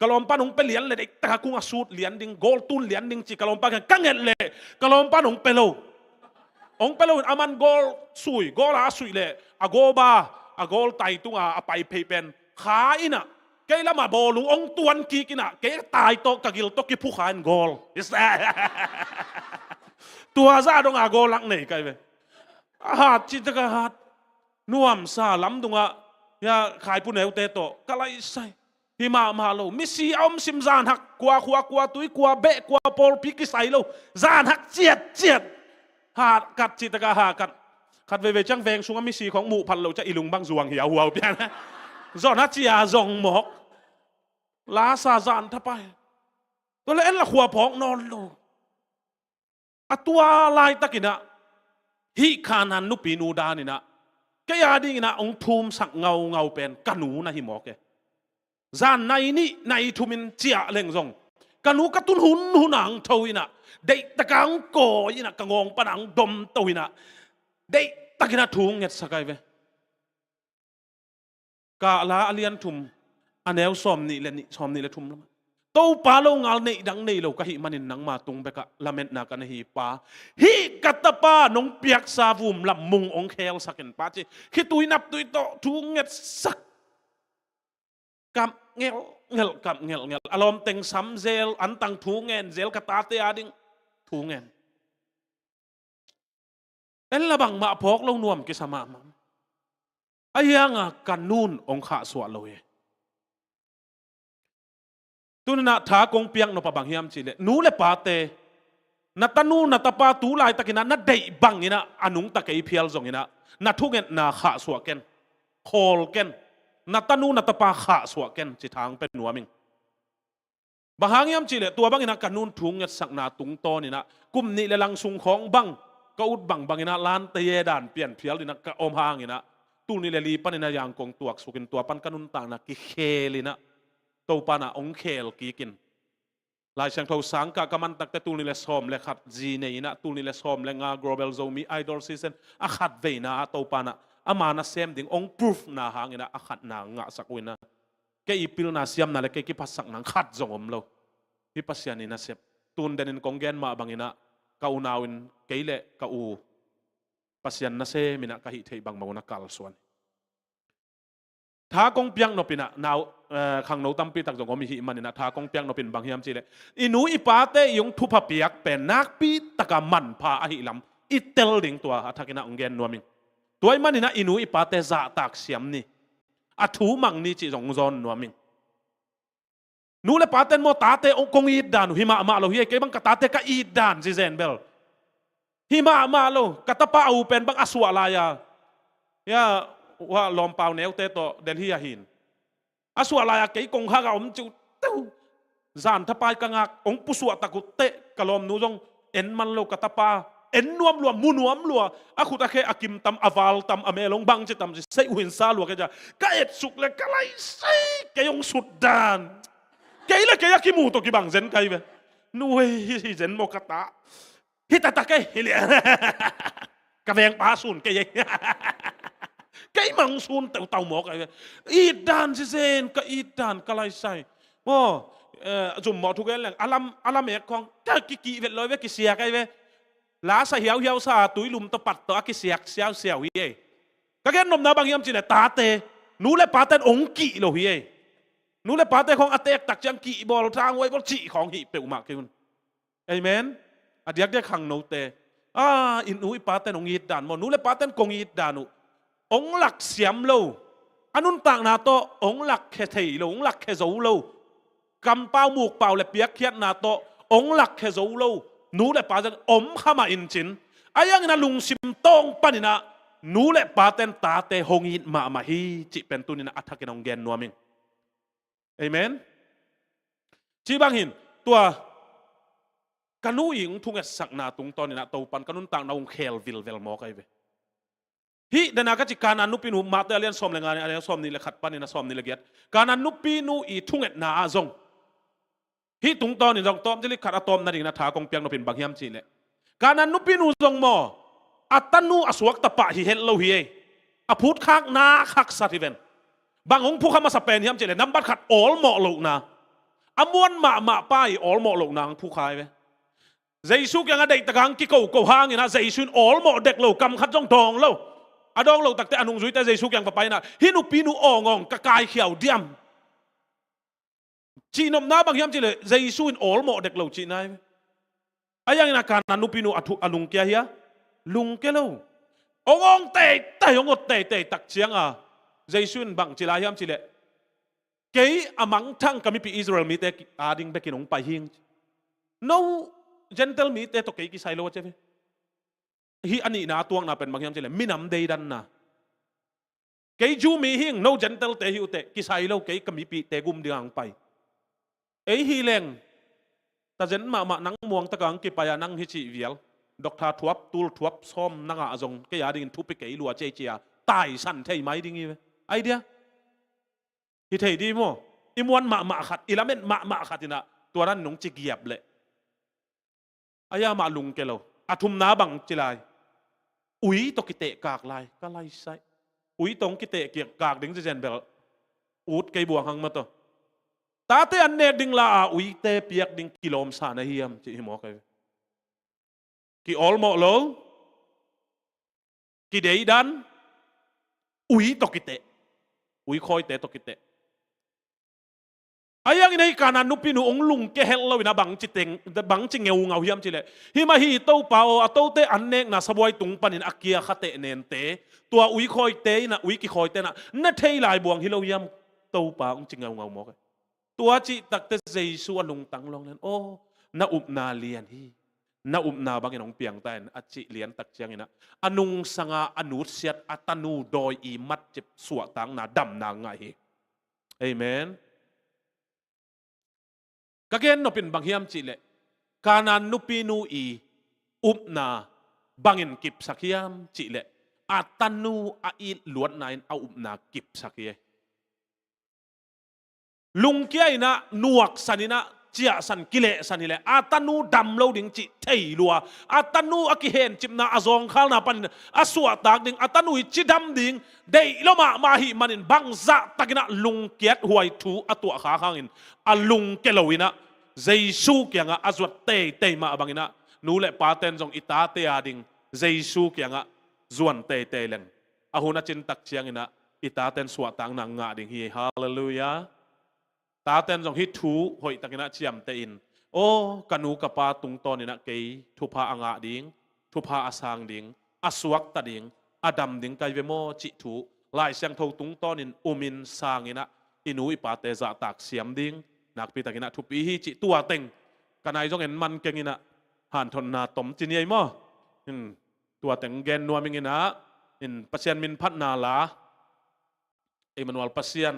กระลอมปั้นหงไปเหรียญเลยแต่กุ้งสูดเหรียญดิ้งโกลตุนเหรียญดิ้งจีกระลอมปั้นกันกังเงินเลยกระลอมปั้นหงไปโลอามันโกลสุยโกลาสุยเลยอะโกบาอะโกลไตตุงอะไปเพย์เป็นขาอินะแกละมาบอลุงองตวนกีกินะแกตายโตกะกิลโตกิผู้ขายโกลตัวซาดงอะโกลักเนี่ยกันไปหาดจิตกะหาดน่วมซาล้ำตรงอะยาขายผู้เหนียวเตโตก็ไล่ใส่ที่มาโลมิซีอมซิมจานหักกว่าตุ้ยกว่าเบะกว่าโปลพิกิใส่โลจานหักเจียดหาดกัดจิตกะหากัดขัดเวจังแวงสุงมิซีของหมู่พันโลจะอีลุงบังจวงเหี่ยวหัวเปียนะจอนฮัจยาจงหมอกลาซาจานทับไปตัวเล่นละขวบพองนอนโลอัตัวลายตะกินะฮิคานันนุปีนูดานี่นะแกยาดิ่งนะองทุมสักเงาเป็นกันหนูนะฮิหมอกแกจานในนี่ในทุมินเจียเล่งจงกันหนูกระตุ้นหุนหนังทวินะเด็กตะกังโกยนะกะงงปะหนังดมทวินะเด็กตะกินะทุงเง็ดสกายเวกาลาอเลียนทุมอันเอลซอมนี่เลยทุมแล้วโตปาโลงาลนี่ดังนี่เราก็หิมันนังมาตุงเบกะละเม็ดนักกันหิปาฮิกัตปานงเปียกซาฟุมลำมุงองเคลสักเห็นปาจีคิดตุยนับตุยโตทุงเง็ดสัก กับเงลเงลกับเงลเงลอารมณ์เต็งซ้ำเซลอันตังทูเงินเซลกตาเตียดิ้งทูเงินเอ็นละบังมาพกลงนวมกิสมามัมไอ้ยังกันนูนองขาสวดเลยตุนนะท้ากงเปียงนปบังเฮียมจิเลนูเลปาเตนัตนูนัตปาตูลายตะกินะนัดเดบังอินะอนุงตะเกยเพียลจงอินะนัทุเงินนาขาสวดเกนโคลเกนนัตนูนัตปาขาสวดเกนจิทางเป็นหนัวมิงบางเฮียมจิเลตัวบังอินะกันนูนทุงเงินสักนาตุงโตนี่นะกุมนี่เลลังซุงของบังก็อุดบังบังอินะลานเตยด่านเปลี่ยนเพียลดินะก็อมหางอินะตูนี่เลลีปันอินะยังกงตัวสุกินตัวปันกันนุนต่างนะกิเคลินะตัวปานะองเคลกีกินลายเสียงเท่าสังกะกำมันตักแต่ตูนี่เลสอมเลขัดจีเนยนะตูนี่เลสอมเลงา global zone มีไอดอลซีซันอาขัดเวนะตัวปานะอามานะเซมดิ่งอง proof นะหางนะอาขัดนางะสักวินะแกอีพิลนะเสียมนะเลแกกิพัสสักนังขัดจงอมโลพิพัสยานินะเซมตูนเดนินกงเกนมาบังอินะกาอุนาวินเกยเลกาอูพัสยันนะเซมินะกะหิเทบังมาอุนะกัลส่วนท้ากงเปียงนปินะนาวขังโนตัมปีตักจงก็มีหิมันนะท้ากงเปียงนปินบางเฮียมจีเลอินูอิปาเตยงทุพเปียกเป็นนักปีตะกามันพาอหิลำอิเตลดิงตัวทักินะองเกนนัวมิงตัวมันนี่นะอินูอิปาเตจะตักเสียมนี่อัทูมังนี่จีจงจอนนัวมิงนูเลปาเตนโมตาเตองกงอีดานหิมะมาโลเฮียเกบังกตาเตกอีดานจีเซนเบลหิมะมาโลกตาปาอูเป็นบังอสวาลายายาว่าลอมเปล่าเนวเตโตเดลฮียาหินอาสวาลายเกยกงข้ากับอมจูเต้าจานทับไปกังอักองปุสวตะกุเตะกะลอมนูจงเอ็นมันโลกตาปาเอ็นนวมลัวมูนวมลัวอาคุตะเคอากิมตัมอาวาลตัมอเมลงบังจิตัมจิเซอุหินซาลัวกันจ้ะกะเอ็ดสุกเลยกะไลเซเกยงสุดดานเกยเลยเกยกิมูตกิบังเซนไกเวนูเฮเซนโมกตาฮิตาตะเกยฮิเลียกะเวงปาสุนเกยไก่มังซูนเต่าหมอกอะไรอีดานสิเซนก็อีดานก็ไรใส่โอ้จุ่มหมอทุกอย่างเลยอาลัมเอกของถ้ากี่เวทลอยเวกิเสียกันเวลาใส่เหี่ยวซาตุยลุมตะปัดตัวกิเสียเสียวเฮียก็แค่นมน้ำบางยามจีเนี่ยตาเตนูเลปาเตนองกีโลเฮียนูเลปาเตของอเตกตักจังกีบอลทางไว้บอลจีของหิเปลวมากขึ้นเอเมนอดียกได้ขังโนเตอินูอิปาเตนองอีดานมนูเลปาเตนกงอีดานุองหลักเสียมโลอันนุนต่างนาโตองหลักแค่เทยโลองหลักแค่โซโลกำเป้าหมูกเป่าและเปียกเคียดนาโตองหลักแค่โซโลนูและปาเตนอมข้ามาอินจินอายังนะลุงซิมตองปานินะนูและปาเตนตาเตหงอินมาฮีจิเป็นตุนินะอัฐกินองเกนนัวมิงเอเมนจีบางหินตัวกันูอิงทุ่งสักนาตุงตอนนี้นะตัวปันกันุนต่างนาองเคลวิลเวลมอกไอเวฮิดนากัจิการนันนุปินูมาเตอเลียนสอมเลงานอะไรสอมนี่เลขัดปันนี่นะสอมนี่เลเกียดการนันนุปินูอีทุ่งเอ็ดนาอาจงฮิตุงตอนนี่จงตอมจะลิขัดอะตอมนั่นเองนะท้ากงเปียงนเป็นบางยามจีเลการนันนุปินูจงมออัตนูอสวกตะปะฮิเฮลโลฮีอพูดคักนาคักสัตว์เวนบางองค์ผู้ข้ามาสเปนยามจีเลน้ำบัดขัดออลหมอลูกนะอมวนมาป้ายออลหมอลูกนางผู้ขายเวเจสุกยังเด็กตะกังกิโก้หางนี่นะเจสุนออลหมอเด็กโลกำขัดจงทองโลอดองเราตักแต่อนุงจุยแต่เจสุกยังไปนะฮินุปีนุององกะกายเขียวเดียมจีนมน้าบางยามจีเลยเจสุนออลหมอเด็กเราจีนายอายังนักการอนุปีนุอนุงเกียเฮียลุงเกลองเตะองเตะตักเชียงเจสุนบางจีลายามจีเลยเกยอมังทั้งกามิปีอิสราเอลมีแต่อาดิงไปกินองไปหิง no gentle มีแต่ตัวเกยกิไซโลเจ้าฮีอันนี้นะตัวน่ะเป็นบางอย่างเฉลี่ยมินำเดดันนะเกยจูมีหิง no gentle เตะหิวเตะกิไซโลเกยกมีปีเตะกุมเดียงไปฮีเลงแต่เจนมานังมวงตะกังกิไปนังฮิจิเวียลดอกทาทวบตูลทวบซ้อมนังอาจงเกยาดิ่งทุบไปเกยลัวเจียตายสั่นเทยไหมดิ่งงี้ไอเดียฮิเทยดีมั้งอิมวันมาขัดอิลาเมนมาขัดนี่นะตัวนั้นหนุ่งจิเกียบเลยอายามาลุงเกลอาทุมนาบังจิลายอุ้ยตกิเตะกากลายก็ไล่ใส่อุ้ยตรงกิเตะเกียกกากดิ้งจะเจนเบลอูดเกยบัวหังมาตัวตาเตอันเนดิ้งลาอุ้ยเตะเปียกดิ้งกิโลมสานเฮียมจิหิมอกเลยกี่ออลโมโลกี่เดย์ดันอุ้ยตกิเตะอุ้ยคอยเตะตกิเตะ ayang inay kanan no pinuong lung ke hello ina bang chingeu ngau hiam chile hi ma hi to pao ato te annek na saboi tung panin akia khate nen te tua ui khoi te na ui ki khoi te na thei lai buang hi lo hiam to pa ong chingeu ngau mo tua chi tak te jesu alung tang long len o na up na lian hi na up na bangin ong piang tan at chi lian tak chiang ina anung sanga anut siat atanu doi i mat chip suwa tang na dam na ngai hi amen kagen no pin banghiam chile kanan nupi nu i upna bangin kip sakiam chile atanu a i luat nain a upna kip sakie lungkia ina nuak sanina chia san kile sanile atanu dam lo ding chi thei lua atanu akihen chimna azong khal na pan aswa tak ding atanu chi dam ding dei loma ma hi manin bangza takina lungkiat huai thu atwa kha khangin alung kelowina jesu kyanga azwat te ma abangina nu le paten jong ita te ading jesu kyanga zuan te leng ahuna chin tak chiangina ita ten swa tang na nga ding hi hallelujah ta ten jong hi thu hoi takina chiam te in o kanu kapa tung ton ina ke thupa anga ding thupa asang ding aswak ta ding adam ding kai vemo chi thu lai sang tho tung ton in umin sang ina inu ipate za tak siam ding nak pi takina thupi hi chi tua teng kanai jong en man keng ina han thon na tom chin yai mo tua teng gen nuaming ina in pasien min phat na la Emmanuel pasien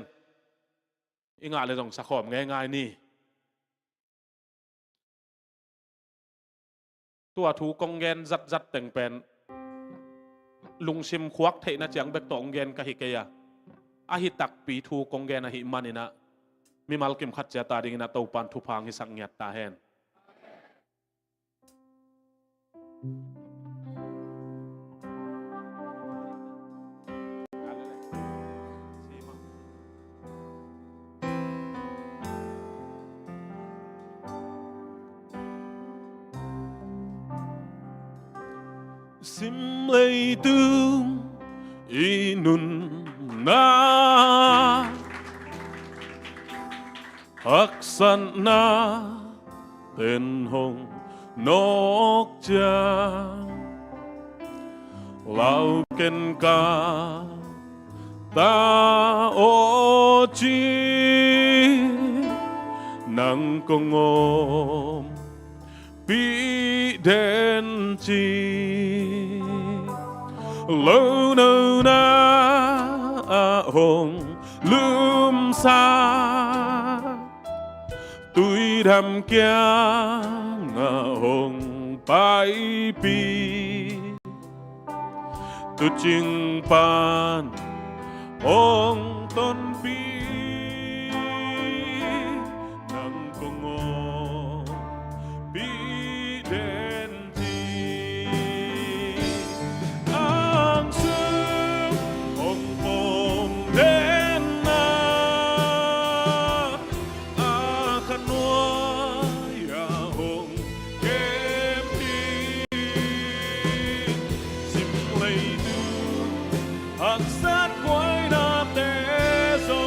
inga le dong sakhom ngai ni tua thu kong gen zat teng pen lung sim khuak thei na chiang bek tong gen ka hi ke ya a hi tak pi thu kong gen a hi manina mi mal kim khat cha ta ding na to pan thu phang hi sak nyat ta hen sim lei tung inun na aksan na tên hồng nóc cha lao ken ca ta ô chi nang công ôm bi đen chi lâu nâu na hồng lum xa tôi đam kia hồng bay pi tôi chinh pan hồng tôn pi nang công ôm bi đen chi ang sương hồng hồng đen na a khăn noa ya hồng kem đi sim lei du hak sát quay na te zo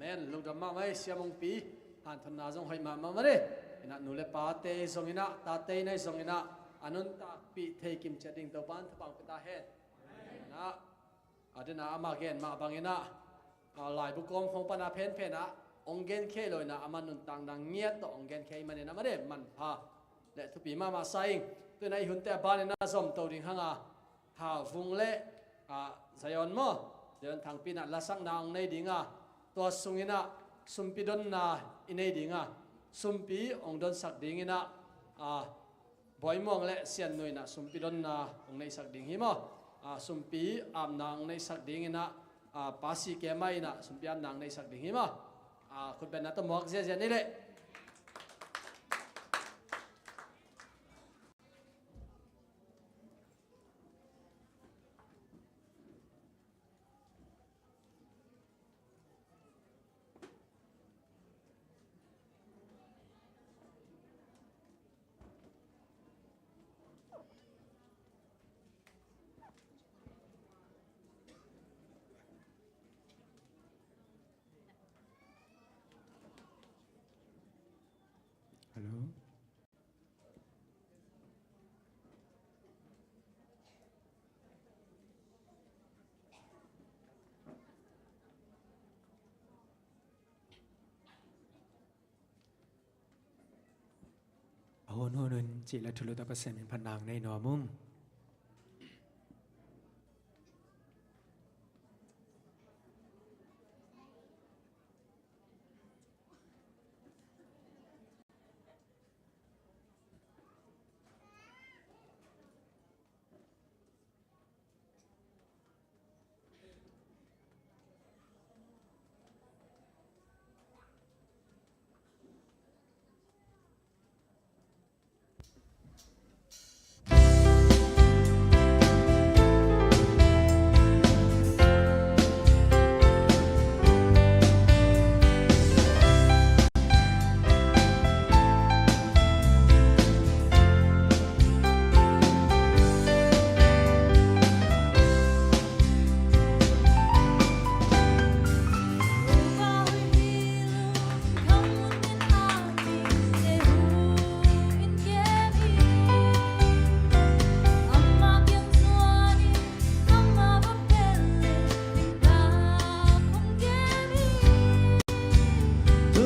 hen lung dam ma mai siamong pi han thon na jong hoi ma ma de ina nu le pa te zong ina ta te nai zong ina anun ta pi thei kim chatting to ban thapang pita hen na adena ama gen ma bangina lai bu kom khong pana phen phen a ongen khe loi na aman nun tang dang nghiat to ongen khe mane na ma de man pha le thu pi ma saing tu nai hun te ban na som to ding hanga ha vung le zayon mo zayon thang pin la sang na ong nei dinga to sungina sumpi don na inei dinga sumpi ong don sak dingina boy mong le sian noi na sumpi don na ong nei sak ding hi mo sumpi am na ong nei sak dingina pasi ke mai na sumpi am na ong nei sak ding hi mo khut ben na to mok je ni le
Hello. Hôn hôn chỉ là thủ lô ta bớt xem phần nàng này nọ mông.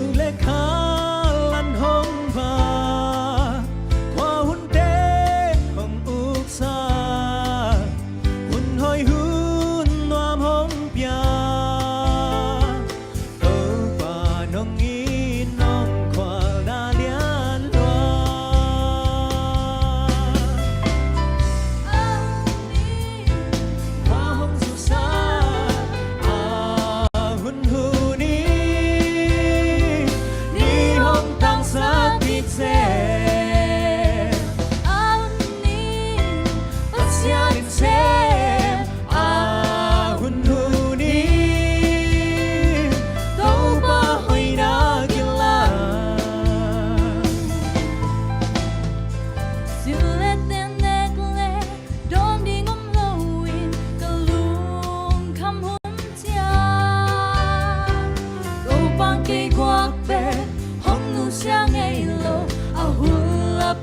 Hãy subscribe cho kênh Ghiền Mì Gõ để không bỏ lỡ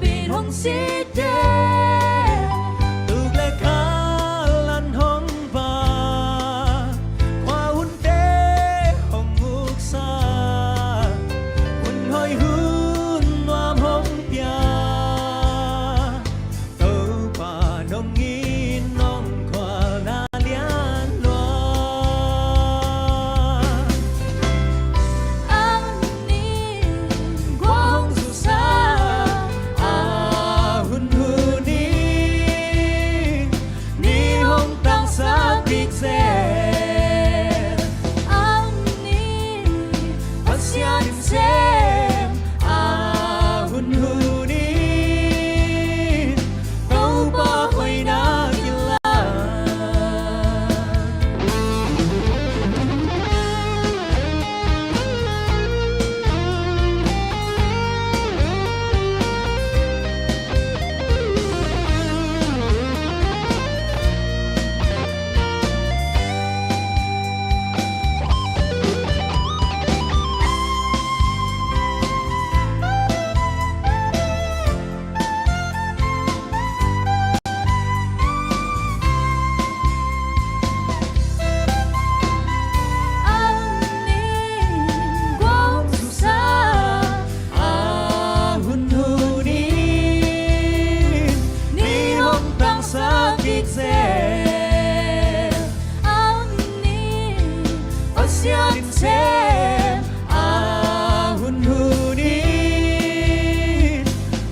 pasyanin sem ahun hunin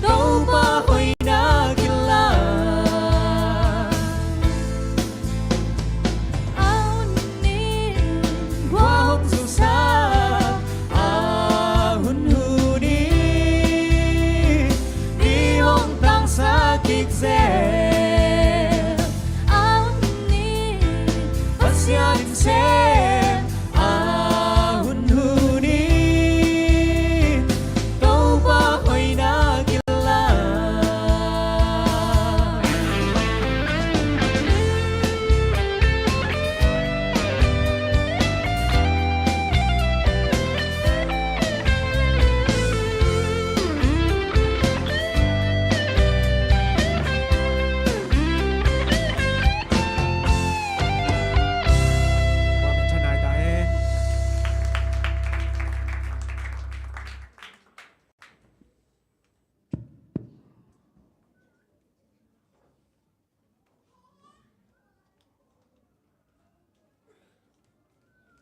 đâu ba hoy na gila ahun hunin qua hong susah ahun hunin đi hong tang sakit sem ahun hunin pasyanin sem ahun hunin đâu ba hoy na gila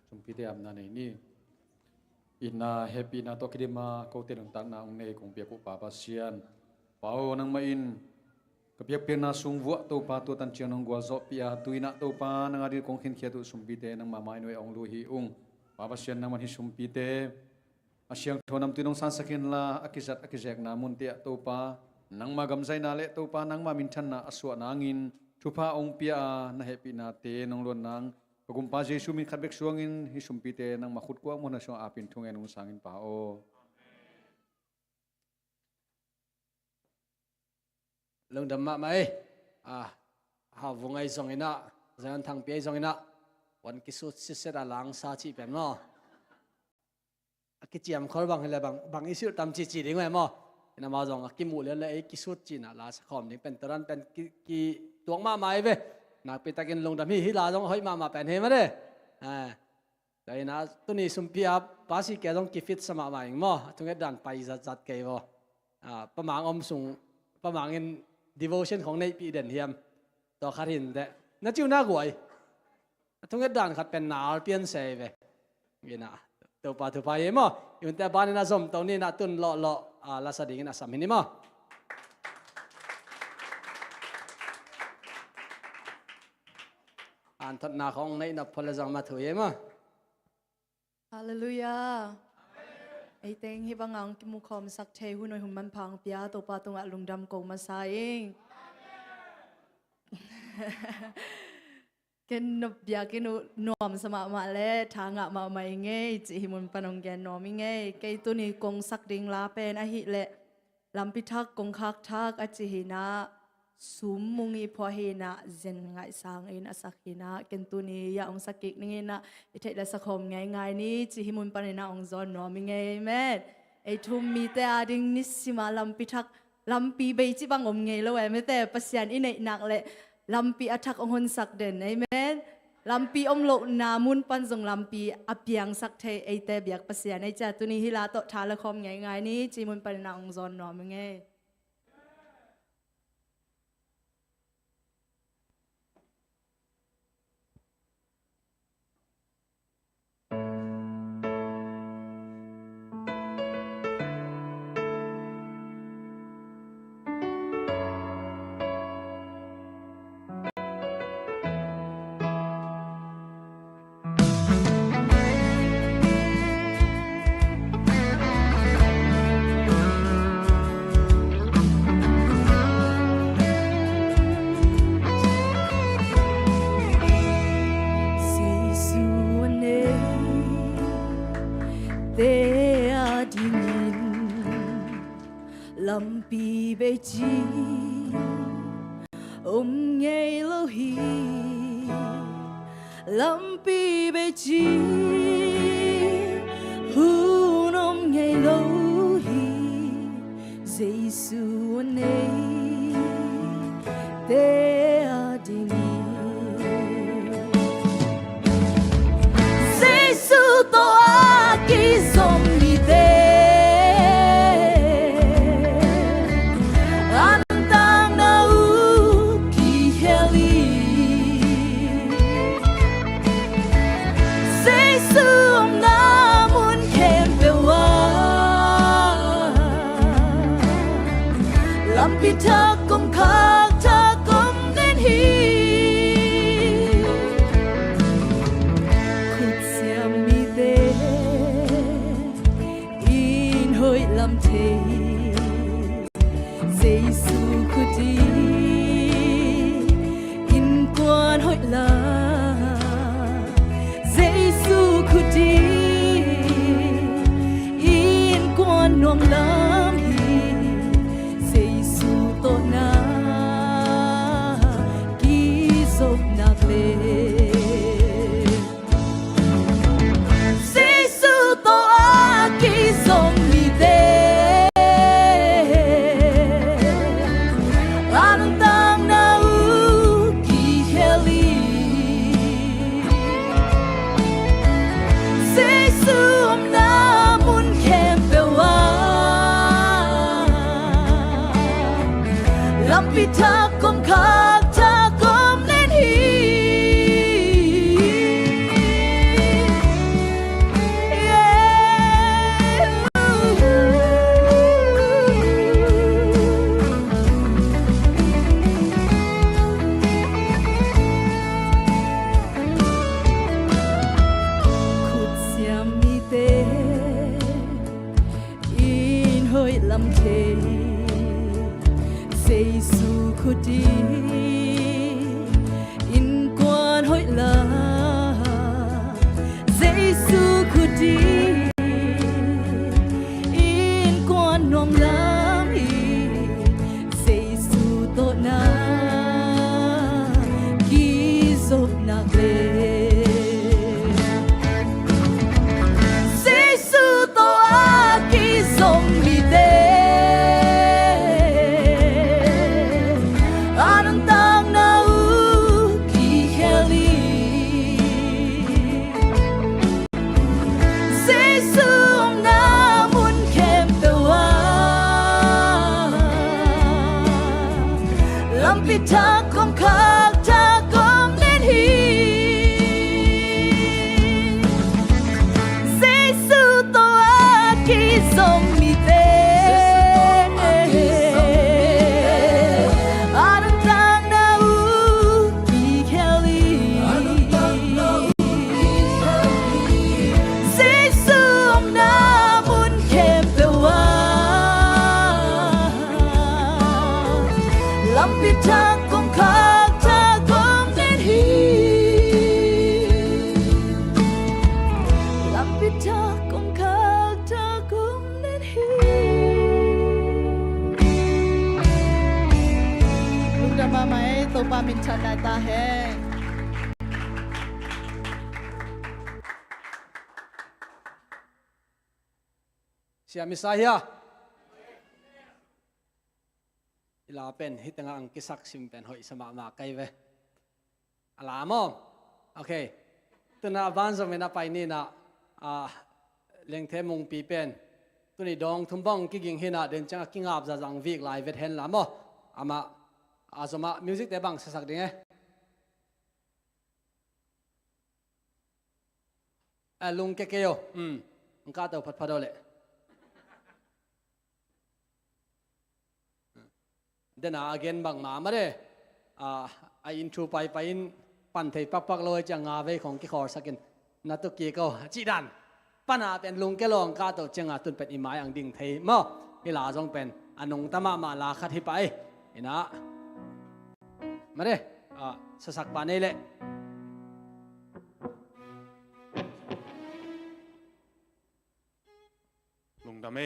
Sumpite amna nei ni ina happy na to kidima ko tenung tak na ung nei kong pia ko papasian pao nang main kapiak pina sungwa to pa to tan chiang nong gwa zo pia tuina to pa nang adil kong khin khia tu sumpite nang mamai noi ong lu hi ung papasian nang man hi sumpite asyang thonam tu nong san sakin la akizek na mun tia to pa nang magam zai na le to pa nang ma min than na aswa nangin thupa ong pia na happy na te nong lon nang pagumpa Jesu min khatbek suangin hi sumpite nang makhut ko mo na so apin thungen ung sangin pao
lung dam ma mai ha vungai zongina zan thang pe zongina wan kisut sisera lang sa chi pem no akichiam khol bang hele bang isu tam chi chi ding mo ina ma zong akimu le le kisut chi na la sa khom ding pen taran pen ki tuang ma mai ve na pitakin lung dam hi la jong hoi ma pen he ma de dai na tuni sumpia pasi ke jong ki fit sama ma ing mo tunge dan pai zat ke bo pamang om sung pamangin devotion ของในปีเด่นเฮียมต่อคารินแต่นั่นจิ้วน่ากลัวทุกด่านขัดเป็นหนาวเปลี่ยนเซเวกินะตัวปลาตัวปลาเยมั้งอยู่แต่บ้านน่ะสมตัวนี้น่ะตุนเลาะลาสดิ่งน่ะสามินิมั้งอันทัดนาของในนับพลจังมาถุยมั้ง
Hallelujah ไอ้เต็งฮิบังอังกิมุคอมสักเทหุนอยหุ่นมันพังเปียตัวปาตรงลุงดำโกมาซาเองเกนนบยากินุนอมสมามาเลทางอะมาไม่เงยจิหิมุนปนองแกนนอมิเงยเกยตัวนี้กงสักดิ่งลาเป็นอหิเลลำพิทักกงคักทักอจิหินาสุมมุงีพอหินาเจนไงสางอินอสักหินาเกนตัวนี้ยาองสักกิกนี่นะอิเทเลสคมไงนี้จิหิมุนปนินาองจอนนอมิเงยแม่ไอทุ่มมีแต่อดิ่งนิสิมาลำพิทักลำปีใบจิบังอมเงยแล้วไม่แต่ปัสยานอินในหนักเลยลำปีอัทักองหนสักเด่นไอแม่ลำปีอมโลนามุนปันจงลำปีอเปียงสักเทไอแต่เบียกปัสยานไอจ่าตัวนี้ฮิลาโตทาละคมไงนี้จิมุนปนินาองจอนนอมิเงยlầm pi bê chi nghe lâu hi lầm pi bê chi hu nom nghe lâu hi Giêsu này te ading Giêsu to aki som ni te Jesus pi tha kom khak tha kom len hi đi in quan hội là Giêsu khu đi in quan nong lam hi Giêsu to na ki zop na le Giêsu to a ki zom mi de ta kom khak ta kom len hi Giêsu to a ki som mi te anang tang na u ki kheli Giêsu na mun kem pe wa lam pi ta to pa min chana ta hai
siya misaya ila pen hitanga ang kisak simpen hoi sama ma kai ve alamo okay tuna banzo mena pai ni na leng the mung pi pen tuni dong thumbong ki ging hina den changa kingap za jang vik lai vet hen lamo ama azoma music te bang sasak ding lung ke keo ka to phat phadole dena again bang ma mare a in thu pai pai in pan thei pak pak loi changa ve khong ki khor sakin na to ki ko chi dan pana pen lung ke long ka to chenga tun pet imai ang ding thei mo ila jong pen anong tama ma la khat hi pai ina mare sasak pa nei le
lung dame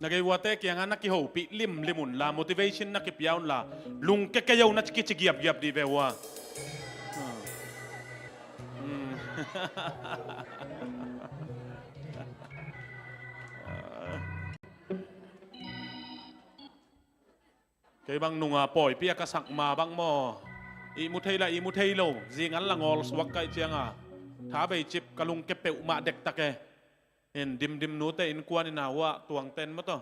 nagay wate kaya nga nakihopi limun la motivation na kipiyaw la lung kekayaw na chikichigyab di bewa kay bang nunga poy pia kasak ma bang mo imuthei lo zingan la ngol swak kai chianga tha bei chip kalung ke pe ma dek take en dim nu te in kwan na wa tuang ten ma to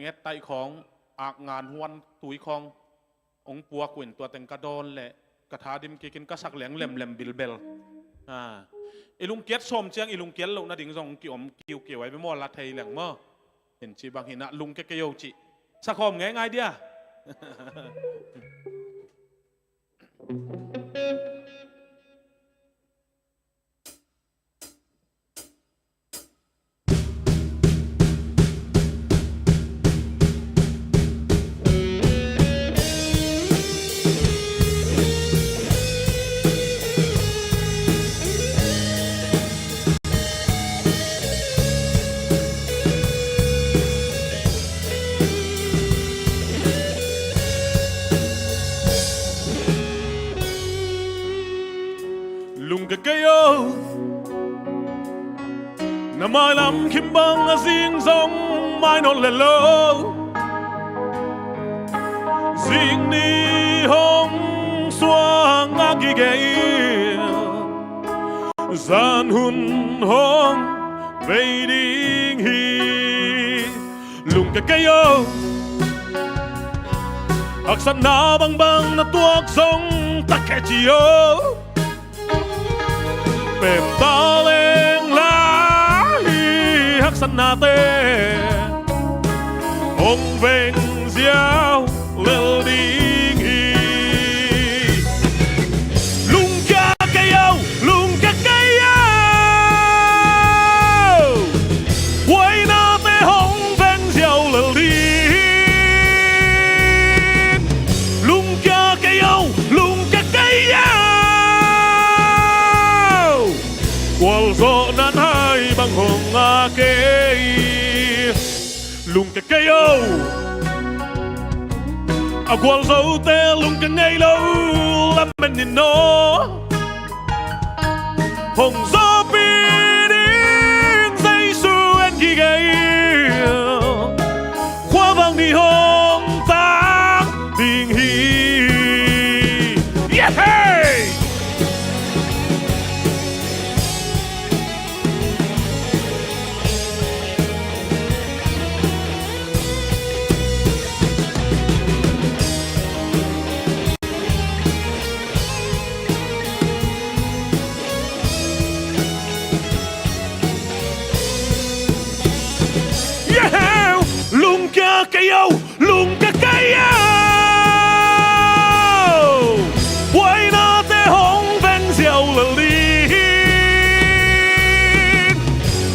nget tai khong ak ngan huan tui khong ong pua kwin tua teng ka don le ka tha dim ki kin ka sak leng lem bil bel ilung kiet som chiang ilung kiel lo na ding jong ki om kiu ke wai be mo la thei leng mo en chi bang hina lung ke yo chi sa khom ngai dia
kayo na mai lam kim bang a zing zong mai non le lo zing ni hong suang a gi ge zan hun hong vei ding hi lung cái cây ô hắc sắt na băng băng na tuộc sông ta kẻ chi ô bềm ta lên lá hắc sắt na tê ông vinh diao lil đi nghỉ lung ca cây ô lung ca cây ô quay na tê hồng vinh diao lil đi lung ca cây ô lung ca cây ô qual gió nan hai băng hồng a cây lung ca cây ô a qual gió te lung ca ngày lâu làm mình nhìn nó hồng gió biển dây xuân khi gây khoa vang đi hồng tác tình hi yeah hey lung ca cây ô lung ca cây ô quay na tê hồng ven diều lờ đi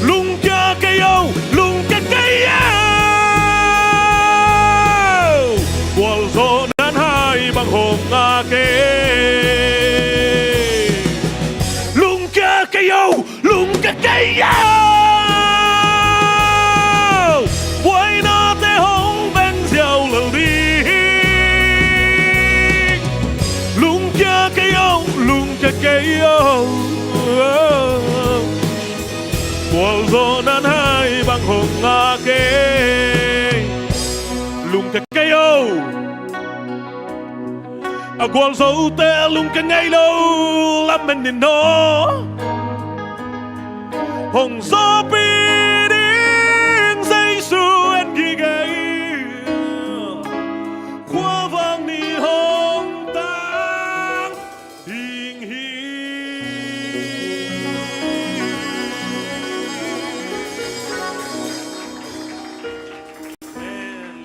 lung ca cây ô lung ca cây ô qual gió nan hai băng hồng a kê lung ca cây ô lung ca cây ô cây ô qual gió nan hai băng hồng a kê lung ca cây ô a qual gió te lung ca ngày lâu làm mình nhìn nó hồng gió biển dây xuân khi gây khoa vang đi hồng tang hình hi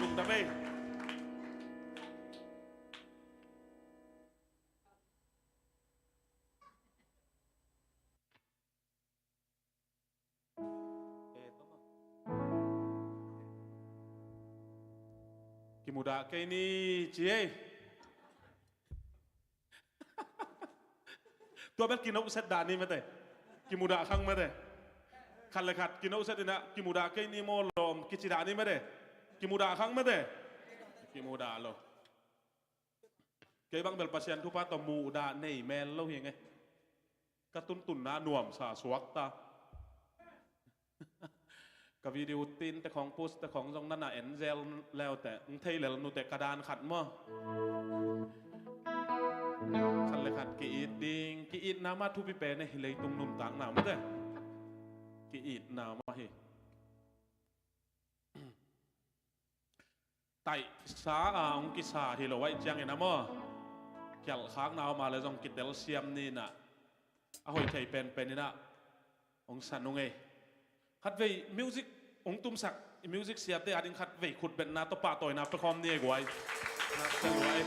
lung đam mê Kimuda kay ni Chie. Tua bel kinau set dani mate. Kimuda khang mate. Khan le khat kinau set ina kimuda kay ni mo lom kichidani mate. Kimuda khang mate. Kimuda lo. Kay bang bel pasien tu pa to muda nei mel lo hienge. Ka tun na nuam sa suak ta. Ka video tinแต่ของ post แต่ของตรงนั้นน่ะ NZL แล้วแต่เทยแล้วนูแต่กระดานขัดมั้งขัดเลยขัดกีดดิงกีดน้ำมาทุพิเปเนี่ยเลยตรงนุ่มต่างหนาวมั้งเด้กีดน้ำมาเฮไต่สาองกิสาที่เราไว้จังไงนะมั้งเกี่ยวค้างหนาวมาเลยตรงกิดเดลเซียมนี่น่ะเอาหอยไทยเป็นนี่น่ะองสันองเอขัดเวมิวสิกองตุ้มสักมิวสิกเสียบได้อาดิงขัดเวขุดเป็นนาตปะต่อยนาประคอมเนี่ยกวยจะรวย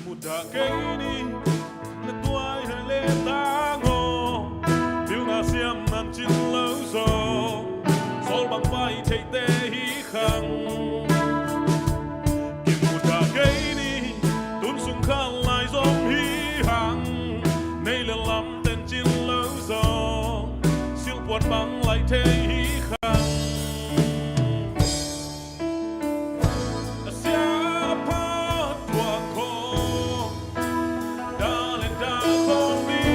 มุดาเกนี่นัดตัวให้เล่ตางอบิวนาเซียมนั่นจินเล่าโซโซลบังไฟเทเตฮีขังปวดบังไหลเทหีขังเสียพอตัวโคดาเล่นดาของดี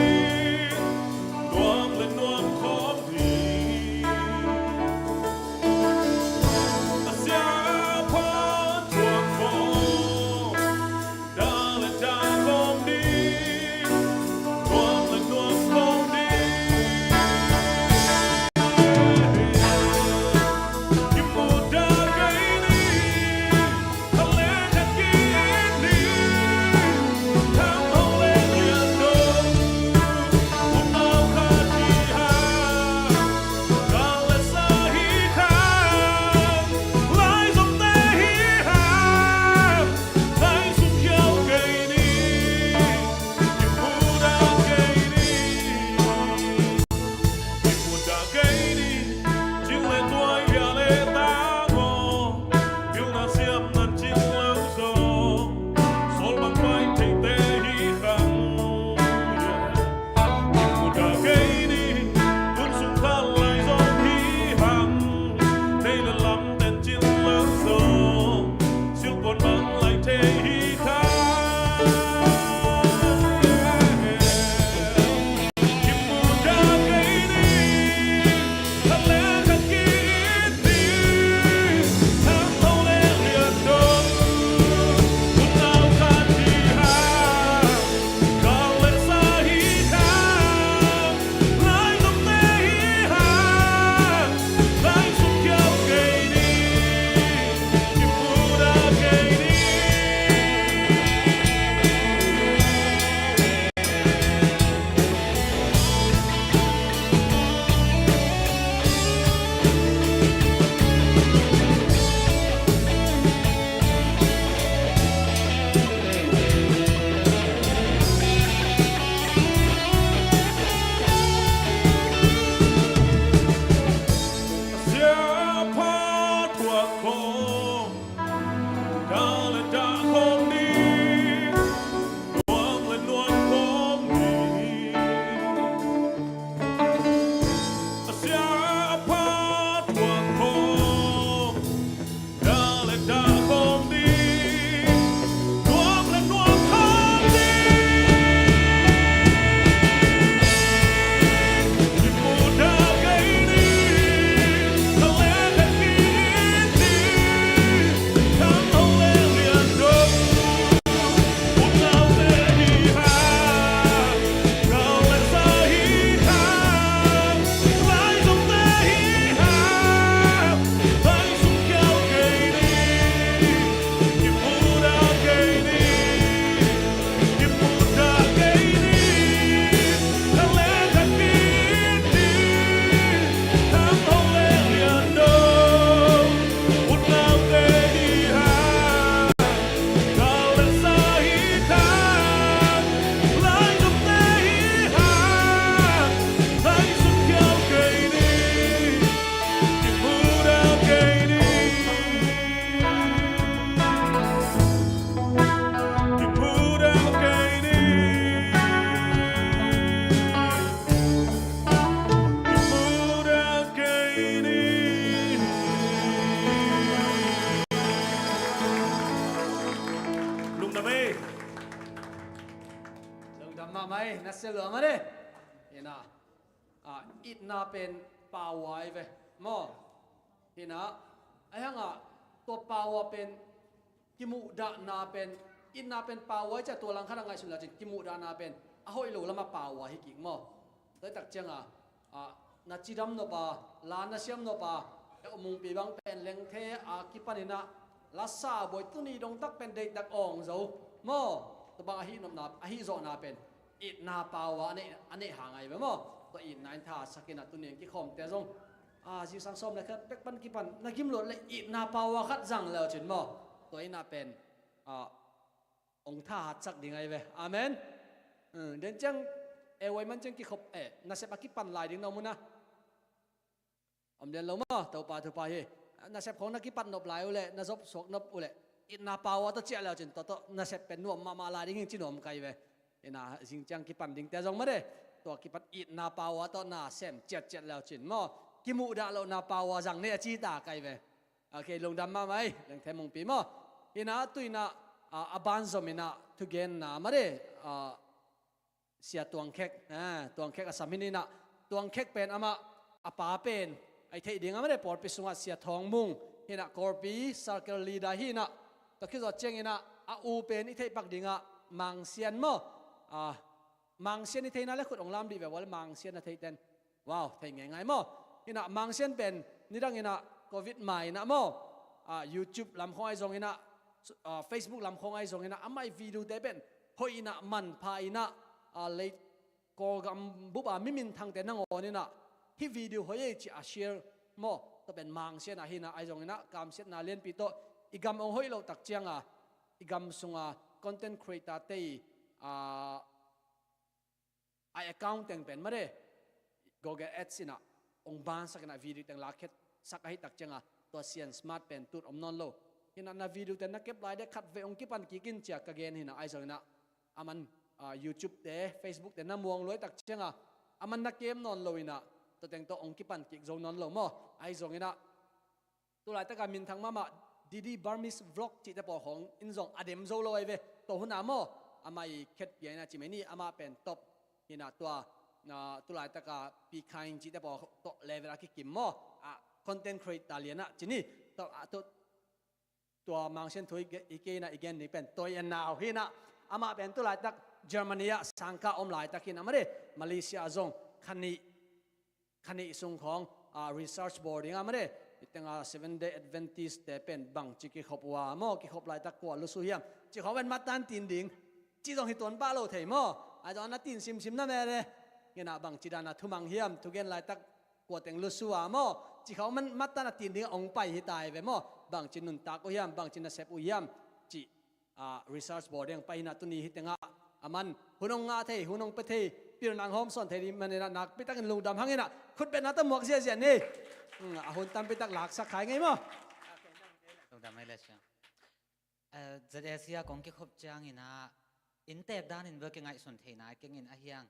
ดวงเล่นดวงของดีเสียพอตัวโค
na selo mare ina it na pen pawai ve mo ina ayanga to pawa pen kimu da na pen in na pen pawai cha to lang khana ngai sun la chin kimu da na pen a hoi lo lama pawa hi ki mo doi tak changa na chidam no pa la na siam no pa mung pi bang pen leng the ki panina la sa boy tu ni dong tak pen dei tak ong zo mo to bang a hi nom na a hi zo na pen it na pawa ane hangai be mo to in nine tha sakina tu ni ki khom te zong ji sang som le khat pek pan ki pan na kim lo le it na pawa khat jang lo chin mo to ina pen ong tha hat sak ding ai ve amen den chang e wai man chang ki khop na se pa ki pan lai ding no mu na om den lo mo to pa he na se khong na ki pan nop lai u le na zop sok nop u le it na pawa to che lo chin to na se pen nuam ma lai ding chin nom kai ve ina jing chang ki pan ding te jong ma de to ki pat it na pawa to na sem chet lo chin mo ki mu da lo na pawa jang ne chi ta kai ve okay long dam ma mai leng the mong pi mo ina tuina aban zomina to gen na ma de sia tuang khek asamini na tuang khek pen ama apa pen ai thei ding ama de por pi sunga sia thong mung hina korpi circle leader hina to khi zo cheng ina u pen i thei pak dinga mang sian mo mang sian i thei na le khut ong lam di be wal mang sian na thei ten wow thei ngai mo hina mang sian pen ni dang ina covid mai na mo YouTube lam khoi zong ina Facebook lam khong ai zong ina amai video te ben hoi ina man pha ina late ko gam buba mimin thang te nang on ina hi video hoi chi a share mo to ben mang sian a hina ai zong ina kam set na len pi to igam ong hoi lo tak chianga igam sunga content creator te ai account teng pen mare Google Ads ina ong ban sakna video teng la khet sakai tak chianga to sian smart pen tut om non lo hina na video ten na kep lai de khat ve ong ki pan ki kin chia ka gen hina ai zong ina aman YouTube te Facebook te na muang loi tak chianga aman na kem non lo ina to teng to ong ki pan ki zong non lo mo ai zong ina tu lai ta ka min thang mama Didi Burmese vlog chi te po hong in zong adem zo lo ai ve to huna mo amai khet ye na chi me ni ama pen top hina tua tu lai ta ka pi khain chi te po to level ki kim mo content creator liana chini toตัวมังเช่นทุยอีกนะอีกนี่เป็นตัวยันนาวฮินะอามาเป็นตัวหลายตักเยอรมนีสังกาอมหลายตักฮินะมาดิมาเลเซียจงคันนี้ส่งของ research board ยังมาดิตั้ง7 day Adventist แต่เป็นบางจิกิขบว่าโมกิขบหลายตักกว่าลุสุเฮียมจิเขาเป็นมาตันตินดิ่งจิตรงหิตวนป้าโลเทโมอาจจะนัดตินซิมนั่นแหละเนี่ยนะบางจิดานะทุมังเฮียมทุกเกนหลายตักกว่าแต่งลุสุว่าโมจิเขามันมาตันตินดิ่งองไปหิตายไปโมบางจินนุนตากอุยามบางจินนาเซปอุยามจิresearch board ยังไปนาตุนีฮิตงะอามันหุนงงาเทหุนงเปเทปีรนางหอมส่วนเทดีมันนักไปตั้งลุงดำหังเงินะคุณเป็นนักตำหมวกเสียนี่หุนตำไปตั้งหลักสักขายไงมั้ง
ลุงดำไม่เลยใช่จะเสียของที่ครบจังอินะอินเตปด้านอินเวอร์กิงไงส่วนเทน่าเก่งอินอาเฮียง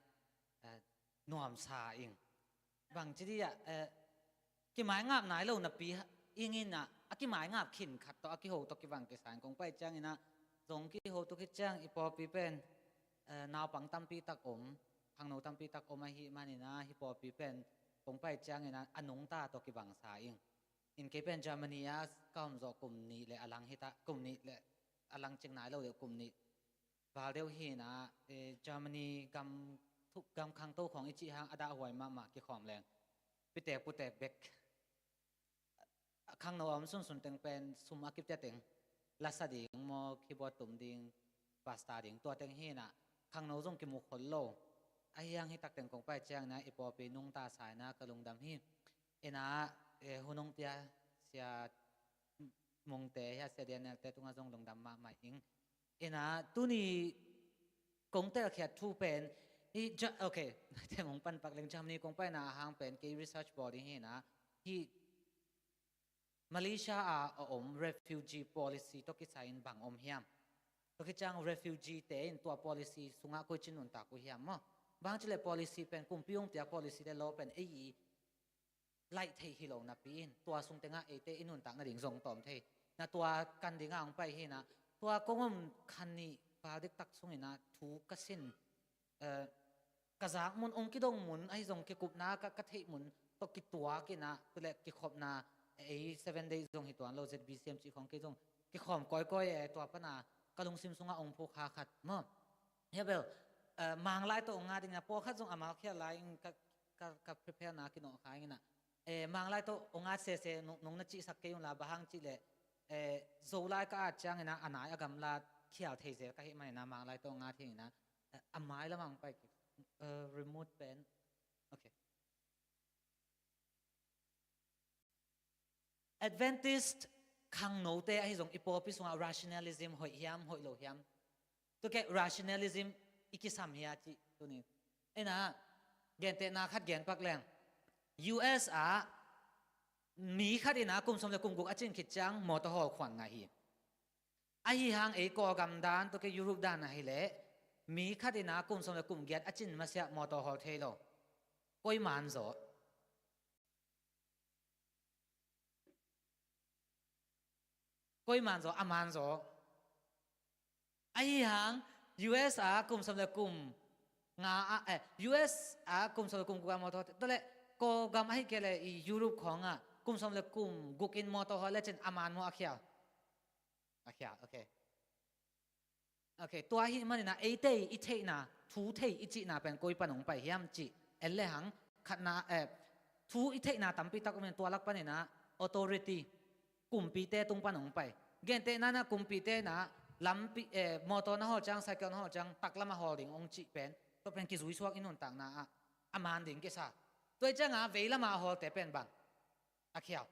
นวมซาอิงบางทีกี่หมายงาบไหนเราหน้าปีอิงอินนะอากิหมายงาบขินขัดต่ออากิโหตกิวังกิสานกงไปจังอินะตรงกิโหตุกิจังอีปอปีเป็นนาวปังตั้มปีตักอมพังโนตั้มปีตักอมมาฮิมานินะฮิปอปีเป็นกงไปจังอินะอนุงตาตกิวังสาอิงอินเกเป็นเยอรมนีก็มจากกลุ่มนี้และอลังฮิตากลุ่มนี้และอลังจึงไหนเราเดี๋ยวกลุ่มนี้บาเดียวฮินะเยอรมนีกำทุกกำคังโตของอิจิฮังอดาหวยมากิขอมแรงปิเตปุเตเบกข้างนอกมันส่วนแต่งเป็นสุมากิบเต็งลาซาดิงมอคีบอร์ดตุ่มดิงปาสตาดิงตัวเต็งฮีน่ะข้างนอกส่งกิมุขนโลไอ้ยังให้ตักแต่งของไปแจ้งนะไอปอปีนุ่งตาสายนะกระลุงดำฮีเอ็นะหุนงเตียเสียมงเตะเสียเดียนแต่ตุงอาจงลงดำมาใหม่อิงเอ็นะตุนี่กงเตะแค่ทูเป็นที่จะโอเคแต่ของปันปักเล็งจำนี้กงไปนะหางเป็นกีรีเสิร์ชบอร์ดฮีนะที่มาเลเซียrefugee policy ตกิจายนบางอมเฮียมตกิจัง refugee เตนตัว policy สุงากุจินุนตากุเฮียมมั้งบางทีเลย policy เป็นกุมพิวงเตีย policy ได้ล้อเป็นไล่เทฮิโลนับปีนตัวสุงเตงะเตอินุนตากนาดิ่งส่งต่อมเทนะตัวกันดิ่งอ่างไปเฮนะตัวกงมคันนี้ปาดิกตักสุงนะถูกกสิน กะจากมุนองค์กิดงมุนไอ้ทรงกิกุบนากะเทมุนตกิตัวกินะตัวเล็กกิขอบนาไอ้7 days ทรงหิตวันเรา ZBCM จีของกิจงกิขอมก้อยตัวปนากะลุงซิมซุงองค์ผู้ขาขัดมั้งเฮียเบลมางไล่ตัวองค์งาดินะพอขัดทรงอามาเขียไล่กับ prepare นากินออกขายงี้นะมางไล่ตัวองค์งาเสนงนัจิสักเกยุนลาบางจิเลโซไลก็อาจจะงี้นะอันไหนอากำลาเขียวเทเสก็เห็นไหมนะมางไล่ตัวองค์งาที่นี่นะอาไม้แล้วมังไปremote pen okay Adventist ขังโนเตไอ้ส่งอีโปพิสุง rationalism หอยยามหอยโลยามตัวแก rationalism อีกิสามเฮียจิตัวนี้ไอ้นะเกณฑ์เตนาขัดเกณฑ์ปักแรง US มีขัดอีนะกุมสมเด็จกุมกุกอาจินขิดจังมอเตอร์ฮอลขวัญไงฮีไอ้ห่างไอ้กอกำดานตัวแกยุโรปด้านไหนเละมีขัดอีนะกุมสมเด็จกุมเกียรติอาจินมาเสียมอเตอร์ฮอลเทโลก้อยมันโซก้อยมันโซอามันโซไอ้ห่าง US กุมสมเด็จกุมงาUS กุมสมเด็จกุมกุมมอเตอร์ตัวเละก็กำให้เกลยุโรปของกุมสมเด็จกุมกุกินมอเตอร์ฮอลเลจินอามันโมอาเขียวโอเคตัวหิมันนะเตอีเทนะทูเทอีจินะเป็นก้อยปนงไปเฮียมจิเลหังขัดนาทูอีเทนะตั้มปีตักเป็นตัวลักปนนะ authority กุมปีเตตุงปนงไปเกณฑ์เตนั่นนะกุมปีเตนะลำปีมอเตอร์นะฮอจังไซเคิลนะฮอจังตักละมาฮอลิงองจิเป็นตัวเป็นกิจวิสวกอินุนต่างนะอามันดิ่งกิซ่าตัวจังเวลามาฮอเตเป็นบังอาเขียว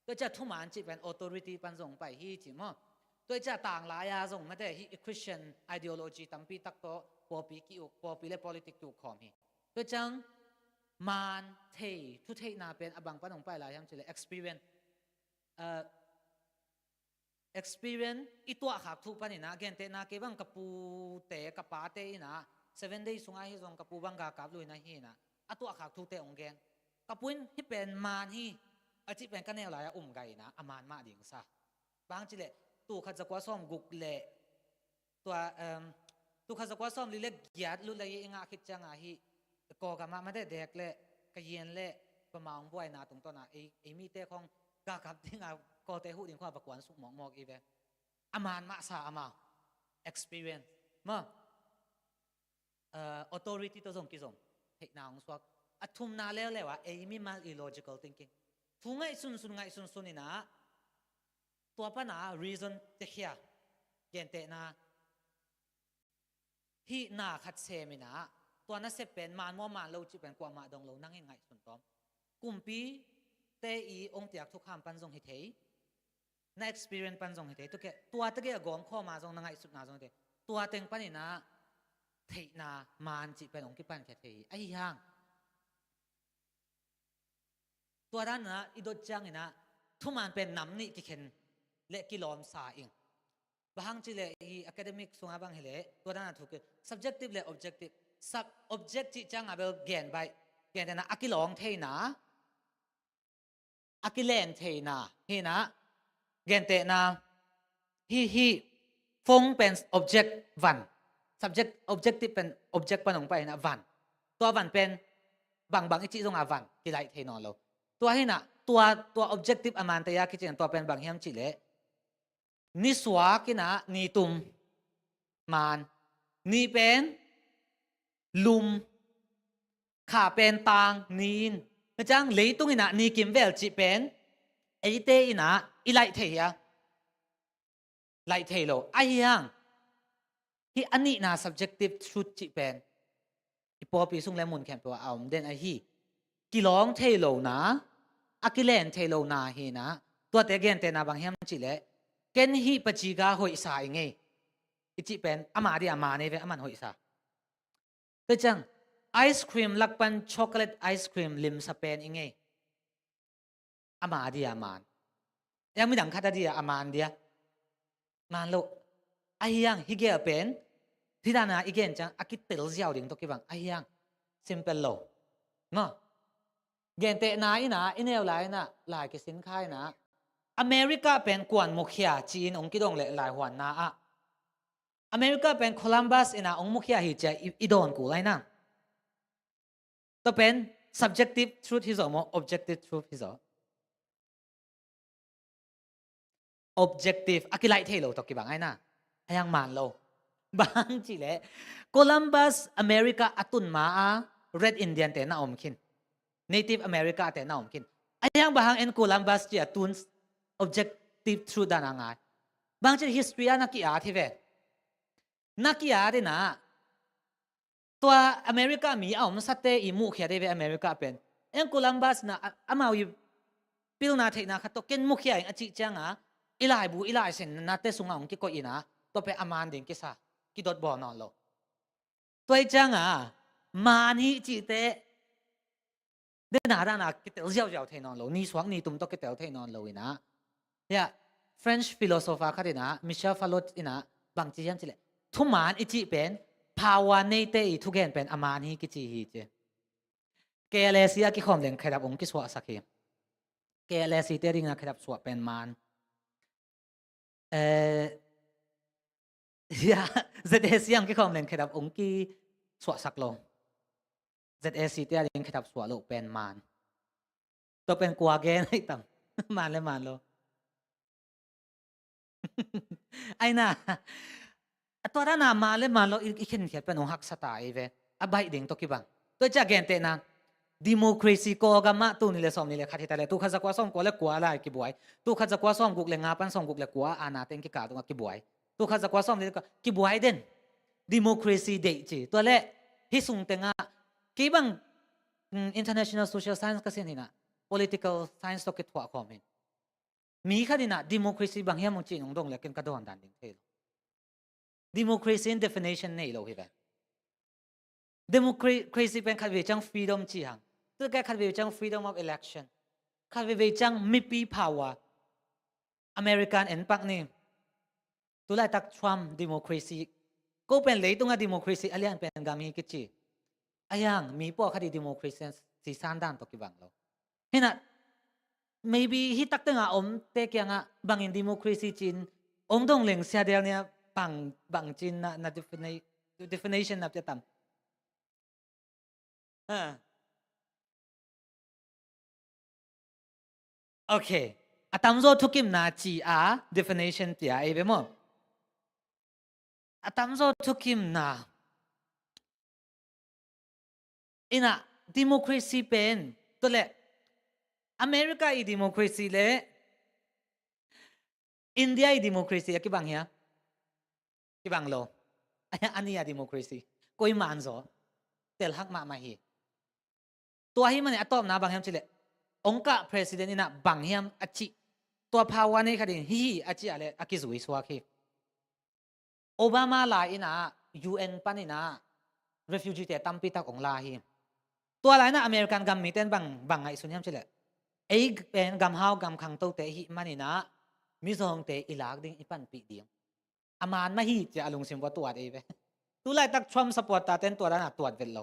ตัวจะทุ่มอันจิเป็น authority ปันส่งไปฮีจิมอตัวจะต่างหลายส่งมาแต่ฮี Christian ideology ตั้มปีตักโตปอปีกิอุปอปีเล politics ตุกขอมีตัวจังมันเททุเทนาเป็นอบังปนงไปหลายอย่างจิเลย experience อีตัวขักทุกปันนี่นะเกณฑ์เตนะเก็บังกับปูเตกับป้าเตนะ7 days สุงไอฮิซงกับปูบังกากับลุยนะฮีนะอัตัวขักทุกเตองเกณฑ์กับปุ้นที่เป็นมันฮีอาจิเป็นกันแนวหลายไกนะอามันมาดิ่งซะบางจิเลยตัวขัดจะกว่าซ่อมกุกเละตัวขัดจะกว่าซ่อมลิเล็กหยาดลุเลยยังอาคิดจังฮีก่อกับมาไม่ได้เด็กเละกระเย็นเละประมาณบ่อยนาตรงต้นนะไอมีเตะของกากับที่งาก็เตะหูดิ่งข้าประกวนสุกหมอกอีเวอามันมาซาอามา experience มั้งauthority ตัวส่งกี่ส่งเหตุนาของสวกทุ่มนาแล้วเลยว่ามีมา illogical thinking ทุงไงสุนนี่นะตัวปัญหา reason จะเขียเกณฑ์เตนะฮีนาขัดเซมินะตัวนั้นเสเป็นมันมั่วมันเราจีเป็นกว่ามาดองเรานั่งยังไงสุนทรกุมปีเตอีองเตียกทุกคำปันทรงเหตุใน experience ปันทรงเหตุตัวตะเกียกอมข้อมาทรงนั่งไงสุดนาทรงเหตุตัวเต็งปันนี่นะเทนามันจีเป็นองค์กิปันแค่เทไอ้ย่างตัวด้านนะอีดจังนะทุกมันเป็นน้ำนี่กิเข็นเละกิลอมสาอิงบางทีเลยอี academic ส่งมาบางเหตุตัวด้านถูก subjective เลย objective objective จังอ่ะเป็นเกณฑ์ไปเกณฑ์นะอากิลองเทนะอากิเลนเทนะเฮนะเกณฑ์เตนะฮีฟงเป็น object วัน subject objective เป็น object ปนองไปนะวันตัววันเป็นบางอิจิตรงอาวันกิไลเทนอนเราตัวให้นะตัว objective อามันเตยาคิดอย่างตัวเป็นบางเฮียมจิเลนิสวากินะนีตุมมันนีเป็นลุมขาเป็นตางนีนนะจังเลยตุงอินะนีกิมเวลจิเป็นไอเตอินะอีไลเทียไลเทโลไอยังที่อันนี้นะ subjective truth จิเป็นอีพอปีสุงเลมุนแคมป์ตัวเอาเด่นไอฮีกิลองเทโลนะอากิเลนเทโลนาฮีนะตัวเตเกนเตนาบางเฮียมจิเลเกนฮีปจิกาหอยสายไงอิจิเป็นอามาดิอามาเนเวอามันหอยสาแต่จังไอศครีมลักปันช็อกโกแลตไอศครีมลิมสเปนไงอามาดิอามันยังไม่ดังคาตาดิอามันเดียมันโลไอยังฮิเกอเป็นที่ด้านนั้นอีกเกนจังอากิเตลเซียวดิ่งตัวกี่บังไอยัง simple โลเนาะเกนเตนาอินะอินเอลไลนะหลายกิสินค้านะอเมริกาเป็นกวนมุขยาจีนองค์กิดงเละหลายหัวนะอเมริกาเป็นโคลัมบัสอินะองค์มุขยาหิจอิดอนกูไรนะ ตัวเป็น subjective truth ที่สองมั้ง objective truth ที่สอง objective อคิไลเทโลตัวกี่บางไอ้น่ะยังมันโลบางจีเล่โคลัมบัสอเมริกาอัตุนมาred Indian เตน่าอมคิน native America เตน่าอมคินไอ้ยังบางเอ็นโคลัมบัสจีอัตุน objective truth ด้านงานบางจี history นักกีฬาที่เวนักกีฬาเดน่ะตัวอเมริกามีเอามันสัตย์อิมุขยาเดเวอเมริกาเป็นเอ็นโคลัมบัสน่ะอามาวิพิลนาเทน่ะขัดตัวเก่งมุขยาเองอจิจังอีหลายบูอีหลายเซนนัดเตสุงองกิโกอินะตัวเป็นอามานเดงกิซากิดดบ่อนอนโลตัวจังมานี่จิเตเดนาดานากิเตลเจ้าเทนอนโลนี่สวงนี่ตุ่มตัวกิเตลเทนอนโลอินะเนี่ย French philosopher ขัดอินะมิเชลฟาโลตอินะบางจียันจิเลทุมานอิจิเป็นภาวะในเตอีทุกแห่งเป็นอามานี่กิจิฮิเจเกเลเซียกิคอมเลงขยับองกิสวะสักเกเกเลซีเตริงนะขยับสวะเป็นมันZSCM กิคอมเลงขยับองกิสวะสักลง ZSC เตริงขยับสวะโลเป็นมันตัวเป็นกัวเกนให้ตั้งมันเลยมันโลไอ้น่ะตัวนั้นมาเลยมาเราอีกคนเขียนเป็นองค์หักสไตล์เว้ยอบายดิ่งตัวกี่บังตัวจะเกณฑ์เตนะดิโมคราซีก็กำมาตัวนี่เลยสอมนี่เลยขัดที่แต่เลยตัวข้าจะกว่าส่งกว่าเล็กกว่าอะไรกี่บ่อยตัวข้าจะกว่าส่งกุกเล็งงาปันส่งกุกเล็กกว่าอาณาเต็งกี่กาตัวกี่บ่อยตัวข้าจะกว่าส่งนี่ก็กี่บ่อยเด่นดิโมคราซีเดจีตัวเล่ฮิสุงเต็งอ่ะกี่บัง international social science ก็เส้นนี่นะ political science ตัวกี่ถั่วคอมเมนมีแค่นี้นะดิโมคราซีบางอย่างมันจีนงดงเลยกินกระโดดดันดิ่งเทลdemocracy in definition นี่เราเห็นไหม democracy เป็นขัดเวจัง freedom จีหังตัวแกขัดเวจัง freedom of election ขัดเวจังมีปี power American เอ็นปักนี่ตัวไล่ตัก Trump democracy ก็เป็นเลยตรงกับ democracy อะไรอย่างเป็นกามีกิจอะไรอย่างมีพวกคดี democracy สีสันด้านตัวกี่บังเราเห็นนะ maybe ฮิตักตึงอ่ะเตะยังอ่ะบางอิน democracy จีนดงเล็งเสียเดียวเนี่ยบางจีนนะ definition นับจะทำโอเคอะตามโซทุกิมนาจีอา definition ที่ไอ้เบมอะตามโซทุกิมนาอินะ democracy เป็นตัวเล่อเมริกาอี democracy เล่อินเดียอี democracy กี่บางเหี้ยกี่บางโลอันนี้อะ democracy ก็อีมันโซเตลฮักมาฮีตัวที่มันอะตอมนะบางเหี้ยจิเลองค์การ president นี่นะบางเหี้ยอจิตัวภาวะนี้คดีฮีอจิอะไรอากิสวิสวาคีโอบามาลาอินะ UN ปันนี่นะ refugee แต่ตั้มปีตักองลาฮีตัวอะไรนะอเมริกันกัมมีเต้นบางไงสุนยามจิเลไอ้เป็นกัมฮาวกัมขังโตเตฮีมันนี่นะมิซองเตอิลากดิ้งอีปันปีเดียงอามันไม่ฮีจะอารมณ์สิมว่าตัวเองไปตัวไล่ตักทรัมป์สปอร์ตตาเต้นตัวนั้นตัวเวลโล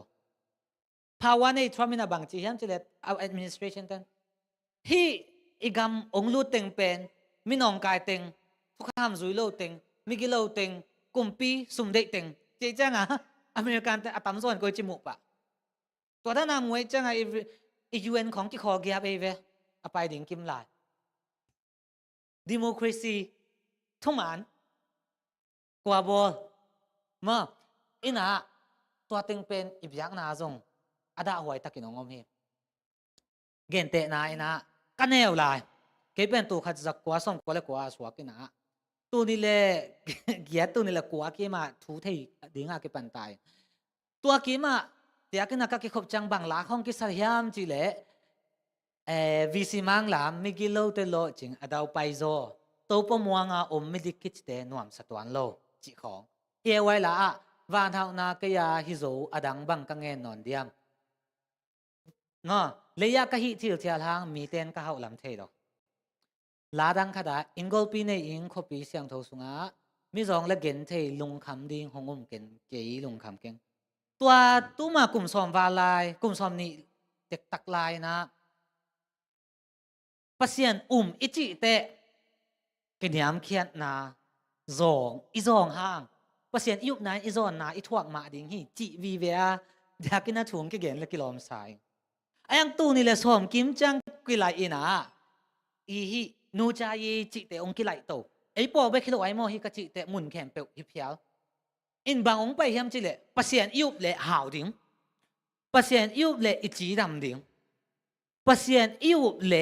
ภาวะในทรัมป์นี่นะบางทีฮัมจะเล็ดเอา administration เต้นฮีอีกำองลูเต็งเป็นมินองกายเต็งทุกข้ามซุยโลเต็งมิกิโลเต็งกุมปีสุ่มเด็กเต็งเจ๊จ้างอเมริกันแต่ตั้มส่วนก็จิมุปะตัวนั้นมวยจ้างอีUN ของที่ขอเกียบเอเวอไปดิ่งกิมลาย democracy ทุกมันกว่าบอลมาอินะตัวเต็งเป็นอีกอย่างน่าจงอาดาหวยตะกินองอมเฮเกณฑ์เตะนายนะกันแนวลายเก็บเป็นตัวขัดจักกว่าส่งกว่าเลยกว่าสวกินะตัวนี้เลยเกียรตัวนี้เลยกว่ากี่มาทูเทดิ่งอาเก็บปันตายตัวกี่มาเดี๋ยวกินนักกิขบจังบางหลักห้องกิสยามจีเล่วิสิมังลามมิกิโลเตโลจิงอาดาวไปโซตัวปมัวงาอมมิดิกิจเตนวมสตวันโลจิของเอไว้ละวานเท่านาเกียฮิโซอดังบังกังเงินนอนเดียมงอเลยากะฮิทิลเทียลางมีเต้นกะเฮาลำเทดอกลาดังขดาอิงกอลปีในอิงคบีเสียงทสุงามิซองและเกนเทลุงคำดิ่งหงเกนเกยลุงคำเก่งตัวตู้มากลุ่มซอมวาลายกลุ่มซอมนี่เด็กตักลายนะปัสยันอิจิเตะกินยามเขียนนาอีซองห่างปัสยันยุบนั้นอีซอนนาอีทวกมาดิ่งฮีจิวีเวีย อยากกินน่าถุงกี่เก่งเลยกิโลมสายไอ้ยังตู้นี่เลยสมกิมจังกิไลอินะอีฮีนูจายีจิเตองกิไลโตไอ้ปอไปคิดว่าไอ้โมฮิกจิเตมุนแขมเปลฮิพยาลอินบางองไปเฮียมจิเลปัสยานอิวเลหาวดิ้งปัสยานอิวเลอิจีดำดิ้งปัสยานอิวเล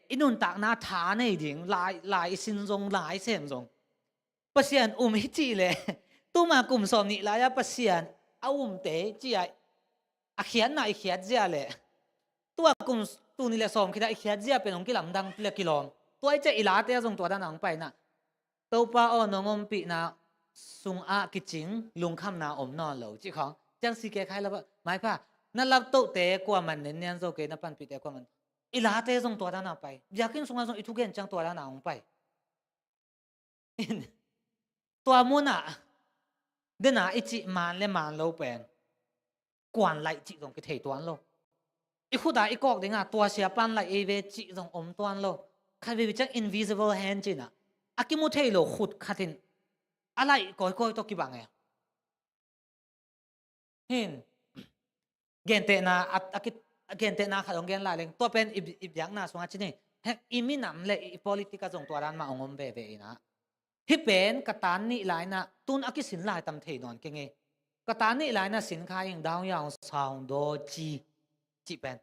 อินุนตากนาฐานในดิ้งลายสินทรงลายเส้นทรงปัสยานฮิจิเลตู้มากลุ่มสมนี่ลายปัสยานเอาเตจีไอเขียนน่ะไอเขียนเจ้าเลยตัวกลุ่มตัวนี่แหละสมคิดว่าไอเขียนเจ้าเป็นองค์กิลำดังเล็กกิโลตัวไอเจ้าอีลาเต้ส่งตัวด้านหลังไปน่ะตัวป้าอ้อนงอมปีน่ะสุงอากิจิงลุงคำน่ะอมนอนเหลวจีของจังสีแก่ใครแล้วหมายว่านั่นรับโตเตะกว่ามันเน้นๆโซเกนับปันปีเตะกว่ามันอีลาเต้ส่งตัวด้านหลังไปอยากกินสุงอาส่งอีทุกเกนจังตัวด้านหลังไปตัวมุนอ่ะเดินหน้าไอจิมันและมันโลเป็นกวนไหลจิตรงกิเทตัวนั้นโลอีขุดาอีกอกเด้งอ่ะตัวเสียปันไหลเอเวจิตรงอมตัวนั้นโลใครวิจัก invisible hand จิน่ะอากิมุเทโลขุดขัดินอะไรก้อยตัวกี่บังไงเห็นเกณฑ์เตนะอากิเกณฑ์เตนะขัดองเกณฑ์หลายเลยตัวเป็นอีบยังน่ะสงอาจินี่เฮ้อีมินำเลยอี politica ส่งตัวนั้นมาองมเบเบนะฮิเป็นกตันนี่หลายนะตุนอากิสินหลายตำเทนอนเก่งไงกตันนี่หลายนะสินค้าอย่างดาวยาวสาวโดจีเป็น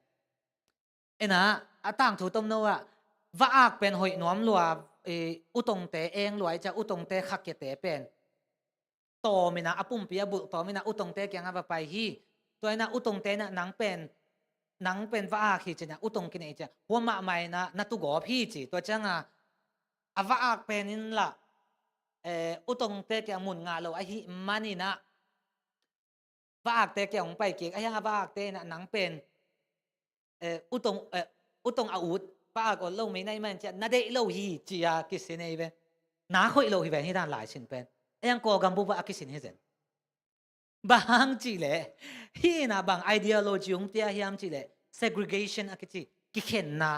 นะต่างถูกต้มโนว่าว่าอักเป็นหอยน้อมลัวอุตงเตเองรวยจะอุตงเตขักเกเตเป็นโตมินะอปุ่มเปียบุโตมินะอุตงเตเกียงอาไปฮีตัวนั้นอุตงเตนะนังเป็นว่าอักฮีจีนะอุตงกินเอจ้ะหัวมาใหม่นะนัตุกอพี่จีตัวจังว่าอักเป็นนี่ละอุตงเตเกียงมุนงาเราไอฮีมันนี่นะว่าอักเตเกียงไปเกียงไอ้ยังว่าอักเตนะนังเป็นอุตงอาวุธป้าก็เล่าไม่ได้มันจะน่าได้เล่าฮีจีอากิสินเอเวน้าคุยเล่าฮีเวนี่ด้านหลายสินเป็นยังก็กำบุบอากิสินเฮเซนบางจีเล่ฮีน่ะบาง ideology ของเตียฮิมจีเล่ segregation อากิจีกิเข็นน่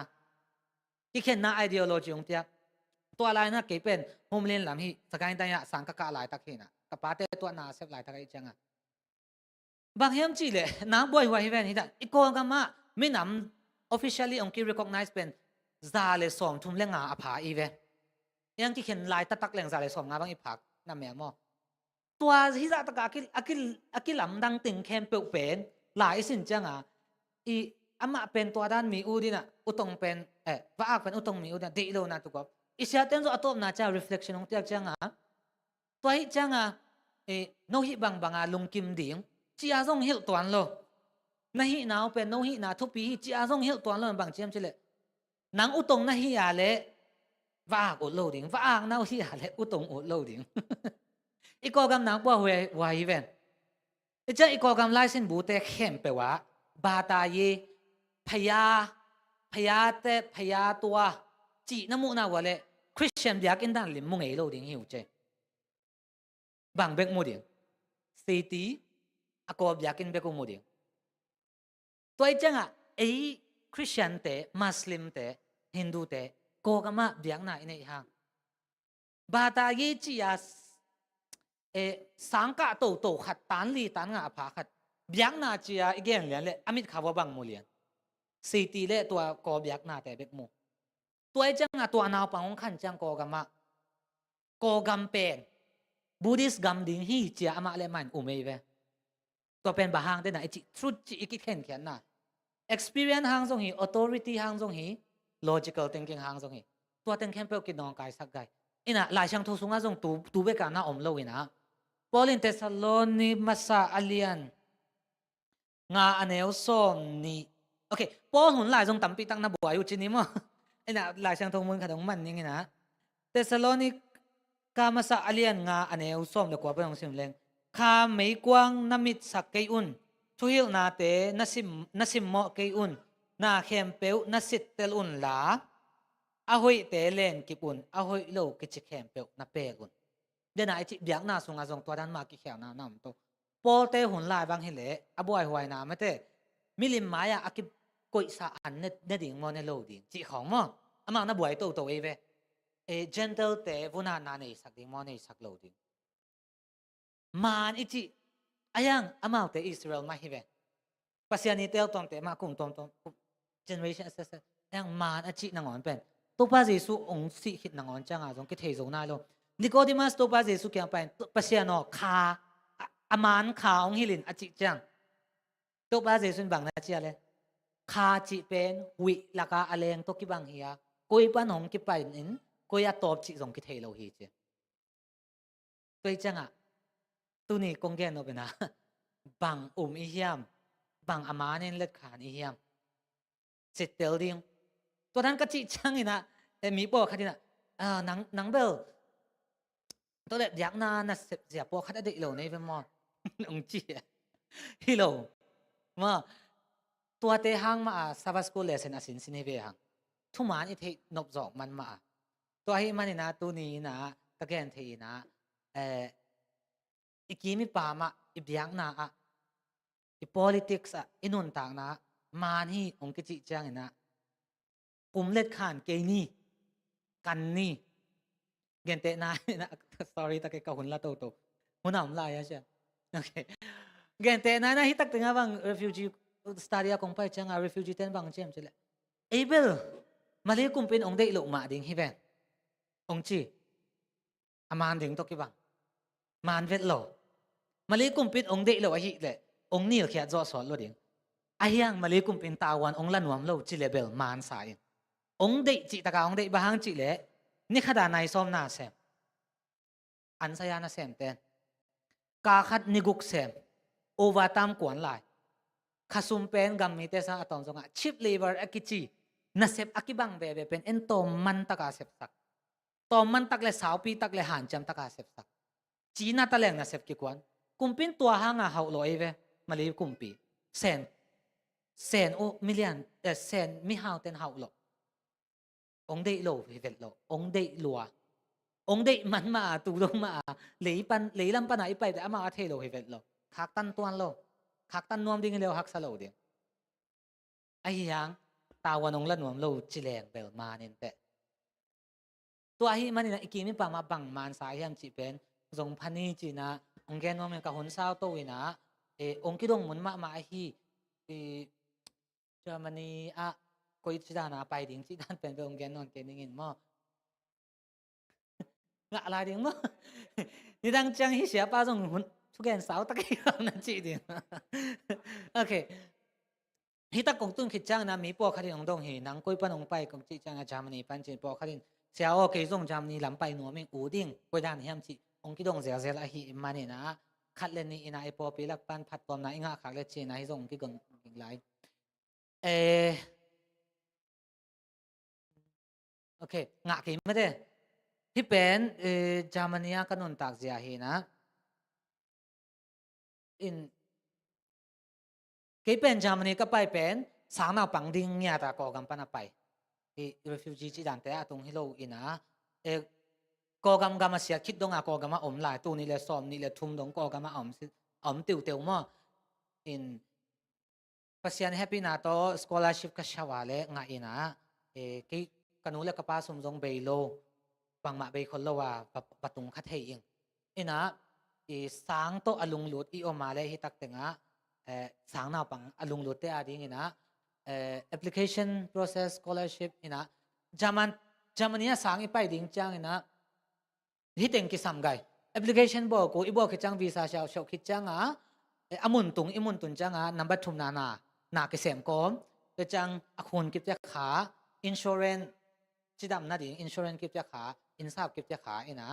ะ ideology ของเตียตัวอะไรนะเก็บเป็นโฮมเลนหลังฮีสกายตันยาสังกักหลายตะเขียนกับป้าเตตัวน่าเซฟหลายตะเขียนจังบางฮิมจีเล่น้าบ่อยว่าฮีเวนี่ด้านอีกก็กำมาไม่นำ officially องค์ที่ recognize เป็นซาเลสอมทุ่มเล่งอาผาอีเวยังที่เขียนลายตักเล่งซาเลสอมงาบางอีผักนั่นแม่มอตัวที่จะตะกอากิลำดังติงแคมเปลเป็นหลายสินจังอีอามาเป็นตัวด้านมีอูดินะอุตงเป็นว่าอักเป็นอุตงมีอูดินะดีโลนะตุกอบอีเสียเต็มตัวอัตบน่าจะ reflection ของเตียจังตัวฮิจังโนฮิบางลุงกิมดิ่งจีอาซงฮิลตัวนั้นโลนาฮินาวเป็นโนฮินาทุปีจีอาซงฮิลตัวนั้นบางเจียมเฉลนังอุตงนาฮิอาเลว่าอุดโลดิ่งว่าอังนาฮิอาเลอุตงอุดโลดิ่งอีกกำนังว่าวายเวนอีจ้าอีกกำไล่สินบูเตเข้มเปว่าบาตาเยพยาเตพยาตัวจีน้ำมูนาวะเลคริสเตียนอยากกินด้านลิมมุงเอโลดิ่งหิวเจบางเบกมูดิ่งสีตีอากอบอยากกินเบกมูดิ่งตัวไอ้จังคริสเตียนเตมุสลิมเตฮินดูเตโกกามาเบียงนาอินเอฮังบาตาเยจีอาสังกัดโตขัดตันลีตันงาผาขัดเบียงนาจีอาอีกอย่างเลียนเลยอมิตขาวบังมูเลียนสีตีเล่ตัวกอเบียงนาแต่เบกมูตัวไอ้จังตัวนาวปังองขันจังโกกามาเป็นบูดิสกัมดิ่งฮีจีอามาเลมันอุเมย์เวตัวเป็นบาฮังเดน่ะไอจีทรูจีอีกเข็นน่ะexperience หางทรงฮี authority หางทรงฮี logical thinking หางทรงฮีตัวเต็งเข้มเปลกินน้องกายสักไกอินะหลายช่างทุสุงอาทรงตูเบกันน่ะอมโลวินะปอลินเตสโลนีมาซาอาเลียนงาอเนลซอมนี่โอเคปอหุ่นหลายทรงตั้มปีตั้งน่ะบัวอยู่จีนี่มั้งอินะหลายช่างทุมุนขัดของมันนี่ไงนะเตสโลนีกามาซาอาเลียนงาอเนลซอมเด็กกว่าเป็นของสิมเลงข้าไม่กว้างน้ำมิดสักเกยุนทุยนาเตนัสิมโมเกยุนนาเข้มเปลนัสิตเตลุนลาอาหอยเตเลนกิปุนอาหอยโลกิจิเข้มเปลนาเปกุนเดี๋ยวไหนจิเบียงนาสุงอาซงตัวดันมากิเขียวนาน้ำโตโปเตหุ่นลายบางเห็นเลยอาบวยหวยนาไม่เตมิลิมมายาอากิกุยสาอันเนดิ่งมอเนโลดิ่งจิของมั้งอามาหน้าบวยโตเอเวgentle เตวุนานาเนสักดิ่งมอเนสักโลดิ่งมันอิจิอายังอามาเตอิสราเอลมาฮิเว ปัสยานิเตลตอมเตมากุมตอมgeneration เสยังมาอจินังอนเป็นตัวพระเยซูองค์สิหิตนังอนจังอาจงกิเทโซนาโลนิโคดิมัสตัวพระเยซูเกี่ยงไปปัสยานอคาอามานคาองฮิลินอจิจังตัวพระเยซูบังนะจีอะไรคาจิเป็นวิลากาอเลงตัวกิบังเฮียกุยปันหงกิไปนินกุยตอบจิจงกิเทโลฮีเจตัวจังอ่ะตัวนี้กงแกนโนเป็นนะบังอิเฮียมบังอามานินเล็ดขานอิเฮียมเสร็จเตลดิ้งตัวนั้นก็จิจังอีนะมีบอกคันนี้นะหนังเบลตัวเล็ดยักษ์น่ะเสียปอกคันได้เหล่านี้เป็นมอองจีฮิโลมาตัวเตหังมาซาบัสกูเลเซนอสินสินเฮเวหังทุมันอีเทนบจอกมันมาตัวให้มันนี่นะตัวนี้นะตะแกนเทนะอีกีมีป่ามาอีเบียงนะอี politics อินุนต่างนะมันฮีองกิจิจังนะกุมเล็ดขานเกนี่กันนี่เกนเตนะนะ sorry ตะเกะหุ่นละโตโตหุ่นหำลายอะใช่โอเคเกนเตนะนะฮิตักถึงว่า refugee study กงไปจังrefugee เต้นบางเจมใช่ไหมable มาเลยกุมเป็นองเดลุมาดิ่งฮิเวนองจีอามานดิ่งตกิบังมานเวทโลมาเลยกุมเป็นองเดลุอะฮิเลยองนี่เขียนจอสอนโลดิ่งไอ้ยังมาเลยกุมเป็นตาวันองละนวมโลจิเลเบลมานสายองเดจิตะกาองเดบางจิเลนี่ขดานายซ้อมนาเซมอันสยานาเซมเต้นกาขัดนิกุกเซมโอวาตามกวนลายข้าซุมเป็นกัมมิเตสาตอมจงอ่ะชิปเลเวอร์อากิจีน่าเซฟอากิบังเบเบเป็นเอ็นตอมมันตะกาเซฟสักตอมมันตักเลสาวปีตักเลหันจำตะกาเซฟสักจีน่าตะแหลงน่าเซฟกี่กวนกุมปินตัวหางอ่ะเฮาลอยเวมาลีกุมปีเซนโอมิลเลียนเซนมิฮาวเต็นเฮาโลองเดโลเวทโลองเดลัวองเดมันมาตูดงมาเลยลำปันไหนไปแต่อามาเทโลเวทโลคักตันตัวโลคักตันนวมดิ่งเร็วฮักสโลดิ่งไอ้ยังตาวันองละนวมโลจิเลงเบลมาเน้นเตะตัวไอ้มันนี่นะอีกมีปามาบังมันสายยามจีเป็นทรงพันนี่จีนะองแกนว่ามันกับหุ่นเศร้าโตวินะองคิดงมุนมาไอ้ที่เยอรมนีก็อิจฉานะไปดิ่งจีด้านเป็นองแกนนอนเกนิ่งมั้งอะไรดิ่งมั้งนี่ดังจังฮิเสียป้าทรงหุ่นทุกแกนสาวตะกี้นั่นจีดิ่งโอเคฮิตากงตุ้งคิดจังนะมีปอคดีองดงเห็นนังกุยปนองไปกงจีจังอาจารย์นี่ปันจีปอคดีเสียโอเคส่งจำนี่ลำไปหนัวมิงอูดิ่งกุยด้านเฮียมจีองคิดงเสียเสียละหิมันนี่นะคัดเลนี่นะไอปอปีลักปันพัดตอมนะอิงาขักเลจีนะฮิส่งคิดงอีกหลายโอเคงะกี่ไม่ได้ที่เป็นจามันนี่กันนนตักเสียเห็นนะกี่เป็นจามันนี่ก็ไปเป็นสางนาปังดิ่งเนี่ยตะกอกันปนไปที่ refugee จีดันแต่ตรงฮิโลอินะกอกันมาเสียคิดดงกอกันมาอมหลายตัวนี่เลยซ้อมนี่เลยทุ่มดงกอกันมาอมติวเตียวมั่งปัสยันแฮปปี้นาโต้ scholarship ก็ชาวาเลงะอินะกี่กันนู้นเลยก็ป้าสมจงเบโลบังมาเบคนละว่าปะตุงคัดเฮอิงอินะสางโตอลุงหลุดอีออกมาเลยฮิตักเตงะสางนาปังอลุงหลุดเตอดีงินะapplication process scholarship อินะจามันนี้สางอีไปดิ่งจังอินะฮิตเองกิสัมไก application บอกกูอีบอกคิดจังวีซ่าเช่าคิดจังอมุนตุงจังนับบัตรทุมนาเกษมกอมเดจังอคุณกิบจะขา insurance จิดำนาดิ่ง insurance กิบจะขา insurance กิบจะขาอินะ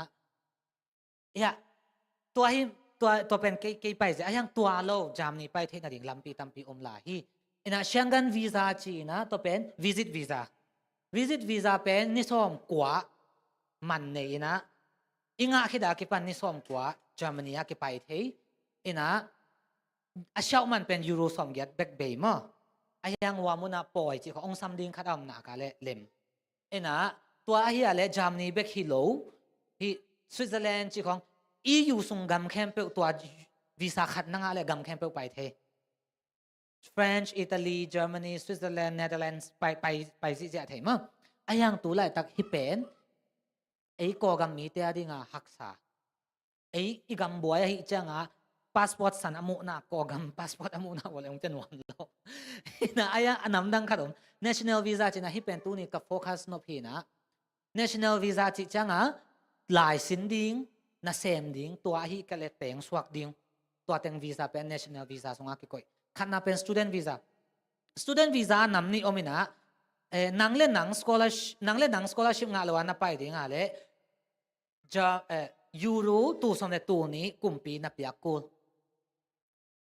ตัวเป็นเกย์ไปจะยังตัวโลจามนี่ไปเทนาดิ่งลำปีตำปีอมลาฮีอินะเชียงกันวีซ่าจีนะตัวเป็น visit visa เป็นนิสอมกว่ามันเนี่ยนะอิงะคิดากิปันนิสอมกว่าจามนี่กิไปเทอินะอาเช้ามันเป็นยูโรสอมเกียรติแบกเบย์มั้งยังว่ามุนาปอยจีขององซัมดิงขัดอำนาจกันเล่มอินะตัวเฮียเล่จามนี่แบกฮิโลที่สวิตเซอร์แลนด์จีของEU ส่งกำแคมเปตัววีซ่าขัดนั่งอะไรกำแคมเปไปเท French Italy Germany Switzerland Netherlands ไปสิเจ้าเทมั้งยังตัวไหลตักฮิเป็นกอกำมีเตียดิ่งหักษาอีกำบัวฮิจัง passport สันอมุนะกอกำ passport อมุนะวันเลยองจะนวนโลนะไอ้ยังอันนั้นดังขนม national visa จีน่ะฮิเป็นตัวนี้กับ focus นพีนะ national visa จีจังอ่ะหลายสินดิ้งนะเซมดิ้งตัวฮิกะเลเตงสวักดิ้งตัวเต็ง visa เป็น national visa สงอากิก่อยขันน่ะเป็น student visa นำนี่อมินะนังเล่นหนัง scholarship งานละวันน่ะไปดิ้งอ่ะเลยจะยูโรตู้สมเด็จตู้นี้กลุ่มปีนับยากู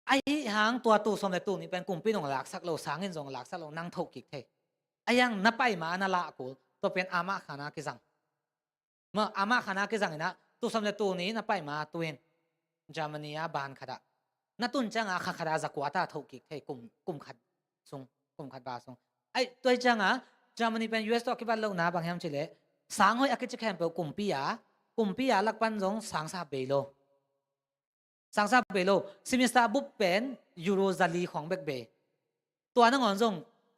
ไอ้หางตัวตู้สมเด็จตู้นี้เป็นกลุ่มปีของหลักสักโลสางเงินสองหลักสักโลนั่งทุกกิกเทไอ้ยังนับไปมานั่นละกูตัวเป็นอามาขานากิซังเมื่ออามาขานากิซังนะตู้สมเด็จตู้นี้นับไปมาตัวเองเยอรมนีบานขดานัตุนจังอาขดาจากวัตาทุกกิกเทกลุ่มขัดทรงกลุ่มขัดบาทรงไอ้ตัวจังอาเยอรมนีเป็น US ตัวกี่บ้านโลนะบางแห่งเฉลี่ยสางห้อยอากิจแคมเปลกลุ่มปีลักปันจงสังสาเบโลซิมิสตาบุปเป็นยูโรซาลีของเบกเบตัวนั่งอ่อนจง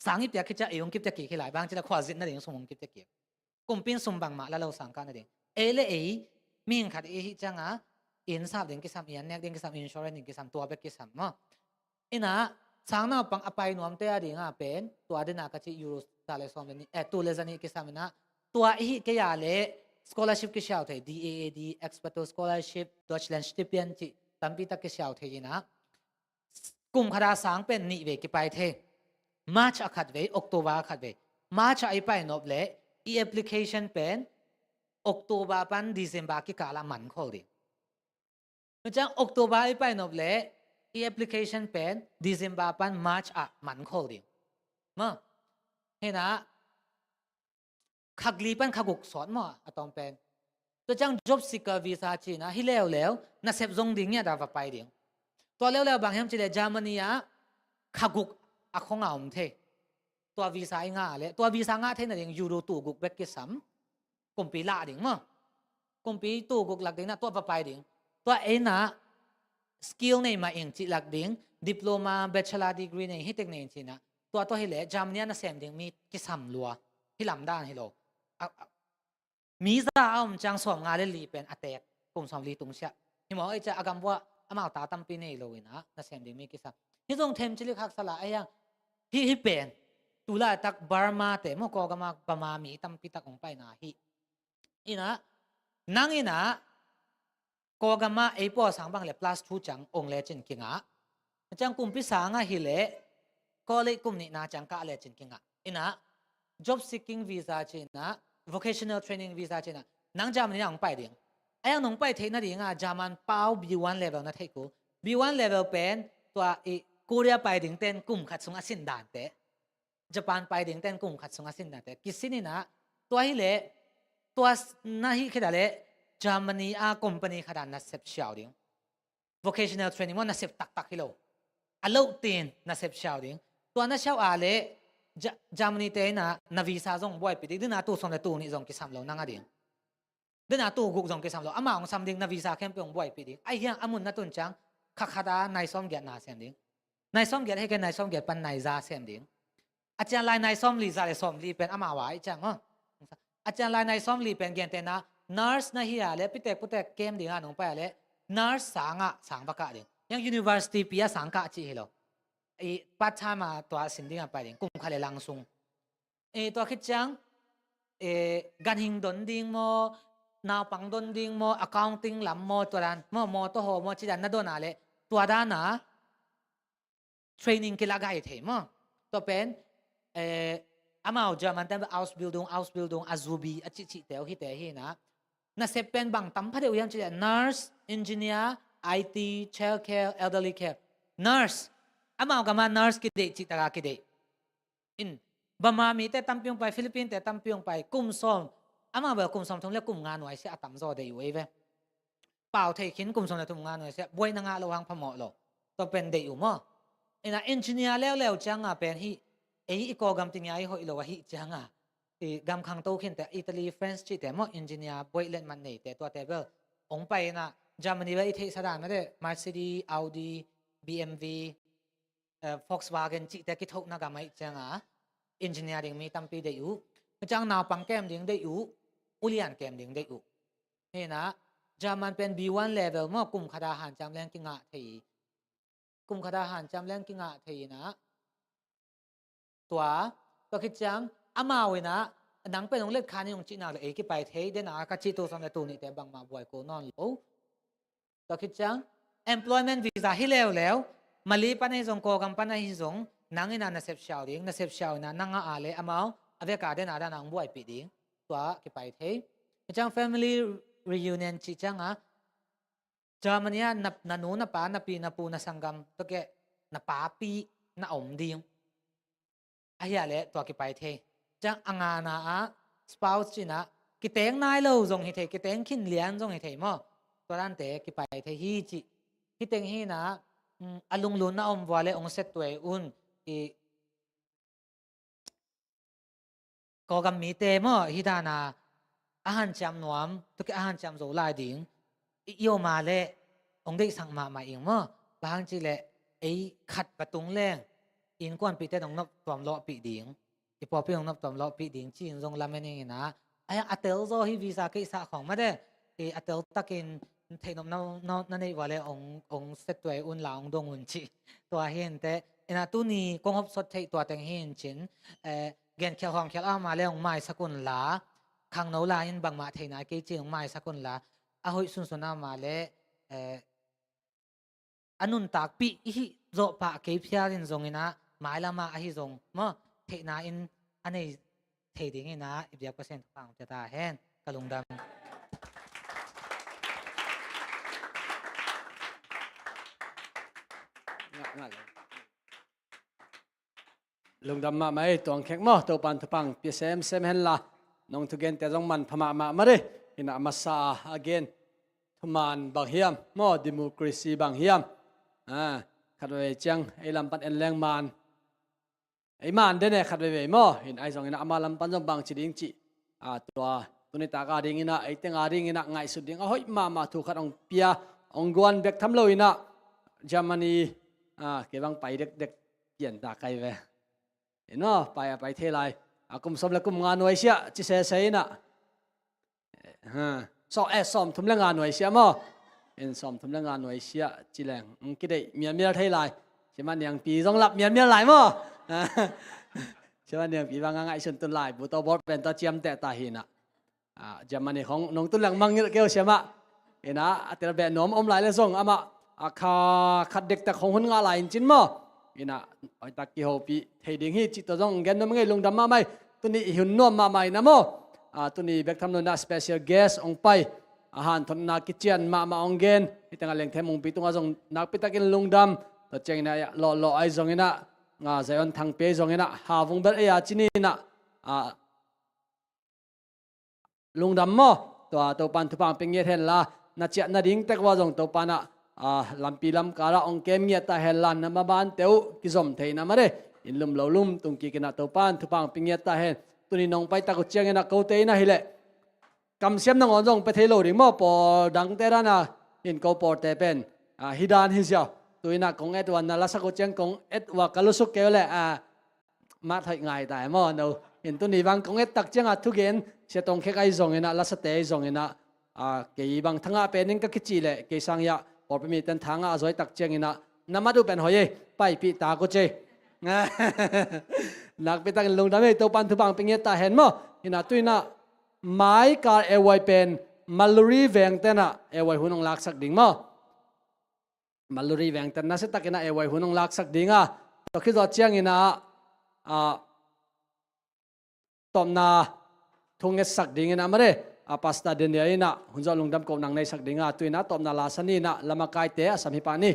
สังอิปยาคิดจะเอวกิบจะกี่ขลายบางจะขวาจิตนั่นเองสมองกิบจะกี่กลุ่มปิ้นสมบังมาแล้วเราสังกันนั่นเองมีนขัดจังอินทรัพย์เด้งกิสามอินเน็กเด้งกิสามอินชอร์เรนเด้งกิสามตัวเบกกิสามมั้งอินะสังน่าปังอภัยนวมเตะเด้งเป็นตัวเดินอากัจยูโรซาเลสอมนี่ตัวเลซันนี่กิสามนะตัวเกี่ยเล่ scholarship के शायद है DAAD experto scholarship Deutschland stipend ที่ตั้มปีตะเกี่ยวเทียนะกลุ่มขดาสังเป็นนิเวกิไปเทมาร์ชขัดเวออกตุบาขัดเวมาร์ชไอไปนบเล่application เป็นออกตุบาปันเดือนบากิกาลามันขอดีจังออกตุบาไอไปนบเล่ application เป็นเดือนบาปันมาร์ชมันขอดีมั้งเห็นนะขักลีปันขักุกสอนมั้งอะตอมเป็นตัวจัง job seeker visa จีนะฮิเลวแล้วน่าเสพจงดิ่งเนี่ยดาวไปดิ่งตัวแล้วบางแห่งจีเลยเยอรมนีขักุกอะคงเอาเทตัววีซ่าง่าเลยตัววีซ่าง่าเท่นั่นเองยูโรตู้กุกเบกกิสัมกุมปีละดิ่งมั้งกุมปีตู้กุกหลักดิ่งนะตัวไปดิ่งตัวนะสกิลในมาเองจีหลักดิ่งดิปโลมาเบชลาดีกรีในฮิตเทคเนจีนะตัวฮิเลเยอรมนีน่าเสพดิ่งมีกิสัมลัวฮิลำด้านฮิโลมีซาเอาจังสวมงานเลยลีเป็นอเตกกลุ่มสวมลีตุงเสียที่หมอไอจะอากำว่าอามาตาตั้มปีนี่เลยนะน่าเสียดีมีกิสัมนี่ตรงเทมจิลิคักสละไอ้ยังฮิเป็นตุลาตักบาร์มาเตมกอกมาประมามีตั้มปีตักของไปนะฮิอีนะนั่งอีนะกอกมาไอปอสังบังเลพลัสทูจังองเลจินกิงะจังกลุ่มพิสางะฮิเลก็เลยกลุ่มนี้นะจังกะเลจินกิงะอีนะjob seeking visa จีนะ vocational training visa จีนะนังจามันยังไปดิ่งไอ้ยังน้องไปเทน่าดิ่งจามันเป้า B1 level นะเทกู B1 level เป็นตัวเกาหลีไปดิ่งเต้นกลุ่มขัดสงอาสินดานเตญี่ปุ่นไปดิ่งเต้นกลุ่มขัดสงอาสินดานเตกิสินี่นะตัวฮิเลตัวน่าฮิคิดอะไรจามันนี่คอมพานีขนาดนักเสพชาวดิ่ง vocational training มันนักเสพตักฮิโลอารมณ์ตีนนักเสพชาวดิ่งตัวนักชาวอะไรจามนี่เตนะนาวีซ่าจงบ่อยปีดินาตู้สมเด็จตู้นี่จงกิสามโลนั่งอะไรดินาตู้กุกจงกิสามโลอามาองสามดิ่งนาวีซ่าเข้มเปียงบ่อยปีดิไอ้ยังอามุนนัตุนจังขัดานายซ้อมเกียรตินาเสียมดิ่งนายซ้อมเกียรติให้แกนายซ้อมเกียรติปันนายซาเสียมดิ่งอาจารย์ลายนายซ้อมลีซาเลยซ้อมลีเป็นอามาไว้จังอาจารย์ลายนายซ้อมลีเป็นเกียรตินะ nurse นะเฮียเลยพิเตกพุเตกเกมดิ่งอ่ะน้องไปเลย nurse สังประกาศดิ่งยัง university ปีสังกัดจีเหรอปัจจัยมาตัวสิ่งที่ไปดิ่งกุมขเลยลังซุงตัวคิดจังการหิงดนดิ่งโมนาวปังดนดิ่งโม accounting ลำโมตัวนั้นโมตัวโหโมจีดันนั่นโดนอะไรตัวด้านน่ะ training กิลากายเทมตัวเป็นอามาเอาจะมันแต่ Ausbildung azubi อจิเตวฮิเตฮีนะน่าเสพเป็นบางตั้มพัดเดียวยังจีดัน nurse engineer IT child care elderly care nurseอามาเอากับมา nurse กิเดจิตากากิเดบามามีแต่ตั้มเปียงไปฟิลิปปินส์แต่ตั้มเปียงไปกุมซอมอามาแบบกุมซอมทงเรียกกุมงานหน่วยเสียตั้มซอได้อยู่เว้ยเปล่าเทขินกุมซอมในทุ่งงานหน่วยเสียบวยนางาระวังพมอหรอตัวเป็นได้อยู่มั้งนะเอนจิเนียร์แล้วจังเป็นฮีอีกกำติงยาอีหอยหรอว่าฮีจังกำขังโตขึ้นแต่อิตาลีฝรั่งจีแต่มั้งเอนจิเนียร์บวยเล่นมันนี่แต่ตัวเทเบิลองไปนะจามันนี่ว่าอิตาลีสถานไม่ได้ Mercedes Audi BMW Volkswagen จีแต่กิทุกนักการไม่จังengineering มีตั้มปีได้อยู่จังนาวปังแก้มดิ่งได้อยู่อุเลียนแก้มดิ่งได้อยู่นี่นะ จะมันเป็น B1 level มั่วกลุ่มคดาหารจำแรงกิงะทีกลุ่มคดาหารจำแรงกิงะทีนะตัวคิดจังอามาเวนะนังเป็นองเล็กคานี่องจีน่าเอกิไปเทเดนะกัจจิตัวสำเร็จตัวนี้แต่บางมาบ่อยกูนอนโลตัวคิดจัง employment visa ฮิเลวแล้วมาลีปันให้ส่งโกกัมปันให้ส่งนังอินานาเซฟชาวดิ้งนาเซฟชาวนะนังอาเลอามาอเวกาเดนาดานังบ่อยปีดิ้งตัวกิไปเทจัง family reunion จีจังอ่ะจามันเนี่ยนันูนับปานับปีนับปูนัสังกัมตัวแกนับปาปีนับอมดิ้งอายะเลตัวกิไปเทจังอ่างานา spouse จีนะกิเตงนายเราส่งให้เทกิเตงขินเลี้ยงส่งให้เทมั้งตัวนั้นเตะกิไปเทฮีจีกิเตงฮีนะอลุงลุนนะอมวาเลองเซตตัวอุ่นอีก็กำมีเตมั้งฮิดานาอาหารจำนวมตุกอาหารจำโซลาดิ่งอีโอมาเลองได้สั่งมาเองมั้งบางทีเลยไอ้ขัดประตูแรงอินกวนปีเตต้องนับตัวล้อปีดิ่งอีพอพี่ต้องนับตัวล้อปีดิ่งจีนทรงลำนี่นะไอ้อัตเตลโซฮิวีซาเกษาของมาเด้ไอ้อัตเตลตะกินเทนนนั่นนี่ว่าเลยองเซตตัวอุ่นหลังดงอุ่นจีตัวเห็นแต่นาตุนีกงฮบสดเทตัวแต่งเห็นจินเกณฑ์เขียวของเขียวมาเลยองไม้สกุลลาขังโนลายินบางมาเทน่าเกจิองไม้สกุลลาอาหุยสุนสุนามาเลยอนุนตักปีฮิโจปะเก็บยาดินทรงนะหมายละมาอหิทรงมั้งเทน่าอินอันนี้เทดิ้งนะอีก10%ฟังจะตาแห้งกะลุงดำ
ลุงดำมาไหมตัวแข็งมั้งตัวปันทุปังปีเซมเห็นละน้องทุกเกนแต่ต้องมันพม่ามาดิอินามาซา again ทุมันบางเฮียมมั้งดิโมคราซีบางเฮียมขัดไว้จังไอ้ลำปันเอ็นแรงมันไอ้มันเดนเนี่ยขัดไว้มั้งเห็นไอ้สองอินามาลำปันจงบางจีดิ้งจีตัวนี้ตากาดิ้งอินาไอ้เต็งอาดิ้งอินาไงสุดดิ้งเฮ้ยมาถูกขัดองเปียองกวนเบกทำเลยอินาจามันนี่เก็บบังไปเด็กเปลี่ยนตาไกลไปเนาะไปเทไรกุมสมและกุมงานหน่วยเสียจิเสียนะซ้อมทุ่มแรงงานหน่วยเสียมั้งซ้อมทุ่มแรงงานหน่วยเสียจีแรงคิดได้เมียเทไรใช่ไหมเนี่ยปีต้องรับเมียหลายมั้งใช่ไหมเนี่ยปีบางงานไอ้ชนตุนหลายบุตรบอสเป็นตาเจียมแต่ตาหินะจะมันเนี่ยของน้องตุนหลังมังเกี่ยวใช่ไหมนะแต่ละแบบหนอมหลายเลยส่งมาขัดเด็กแต่ของคนงานหลายจริงมั้งนะไอ้ตะกี้เขาปีเฮดิ้งฮีจิตตัวจงเงินน้ำมันไงลงดำมาไหมตัวนี้หุ่นนวมมาไหมนะมั้งตัวนี้เบกทำนนน่า special guest องไปอาหารทนนาคิเชียนมาองเงินที่ตั้งแต่เลี้ยงเทมงปีตรงอาจงนักพิทักษ์ลงดำตัวเจงเนี่ยรอไอ้จงเนี่ยนะใจอันทางเปย์จงเนี่ยหาวงเบลเอียจีนี่นะลงดำมั้งตัวปันทุปังเป็นเงี้ยเห็นละน่าเจ้าน่าดิ้งแต่ว่าจงตัวปันลำปีลำกาละองเกมเงียตาเฮลันนมาบ้านเตวกิสมเทนะมาเด้อินลุมเหลาลุมตุงกีกินาตัวปานทุปังปิงเงียตาเฮนตุนีน้องไปตะกุเจียงนะเขาเตนะฮิเลกำเสียมน้องอ่อนจงไปเทโลดิมอปอดังเตระนะอินเขาปอเตเป็นฮิดานฮิเซียวตัวนักของเอ็ดวันนะลัสกุเจียงของเอ็ดว่ากาลุสุกเกลเลยมาไทยง่ายแต่มอนูอินตุนีบางของเอ็ดตักเจียงทุกเย็นเสียตรงแค่ไอ้จงเงินะลัสเตยจงเงินะเกี่ยบางทั้งอาเป็นนึงก็คิดจีเลยเกี่ยสังยาพอไปมีตันทางอาศัยตักเจียงอินะน้ำมาดูเป็นหอยไปปีตากุเจนักไปตั้งลงดำให้ตัวปันทุบังเป็นเงี้ยตาเห็นมั้งอินะตุยนะไม้การเอวัยเป็นมาลูรีแวงเตนะเอวัยหุ่นองลักสักดิ่งมั้งมาลูรีแวงเตนะสิตักอินะเอวัยหุ่นองลักสักดิ่งตัวคิดว่าเจียงอินะตอมนาทุ่งเงสักดิ่งอินะมาเร่ปัสตาเดนเดียนะหุ่นจะลงดำกบนังในสักดิ่งตุยนะตอมนาลาสนีนะละมาไกเตะสามีปานี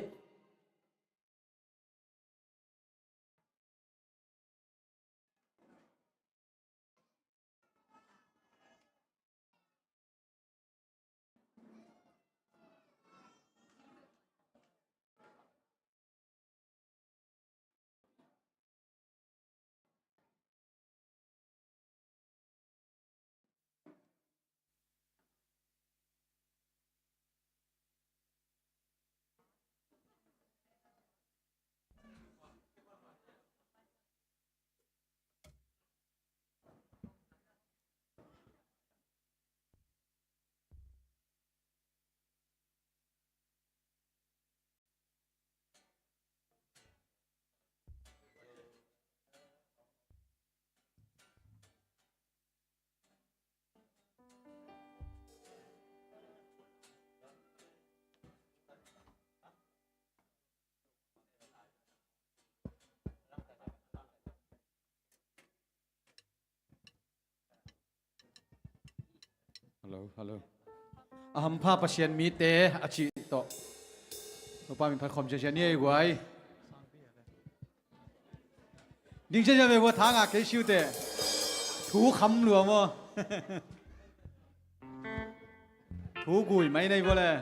hello
อัมพาปัสยันมีเตอจิโตตัวป้ามีพันคมเชียนี่ไว้ดิ้งเชียไม่ว่าทางอ่ะเกชิวเตถูคำหลวงมั้งถูกุยไม่ได้บ่เลย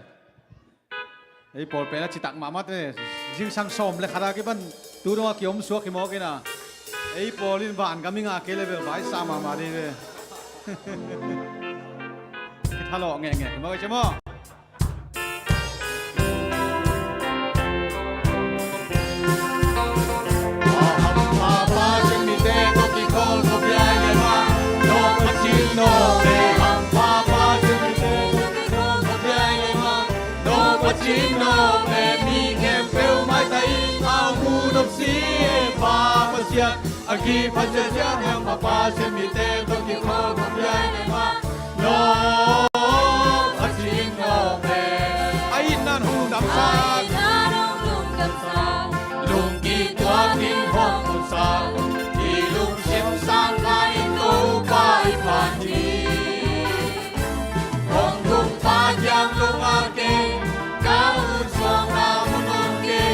ไอ้ปอลเป็นจิตักมามัดเนี่ยยิงสังสมเลยขนาดกี่บันตัวน้องเกี่ยวมสวกกี่โมกินะไอ้ปอลินบ้านก็มีงาเกลเลยแบบไว้สามาดีเลยทะเลาะแง่ๆมาใช่ไหม
Aki pajaja yang papa semite toki ko kumyai nema no achin no me
ai nan hung dam sa
lung ki tua king hong tu sa ki lung sim sang lai ko pai phan ti hong lung pa yang lung a ke cao song na mun ke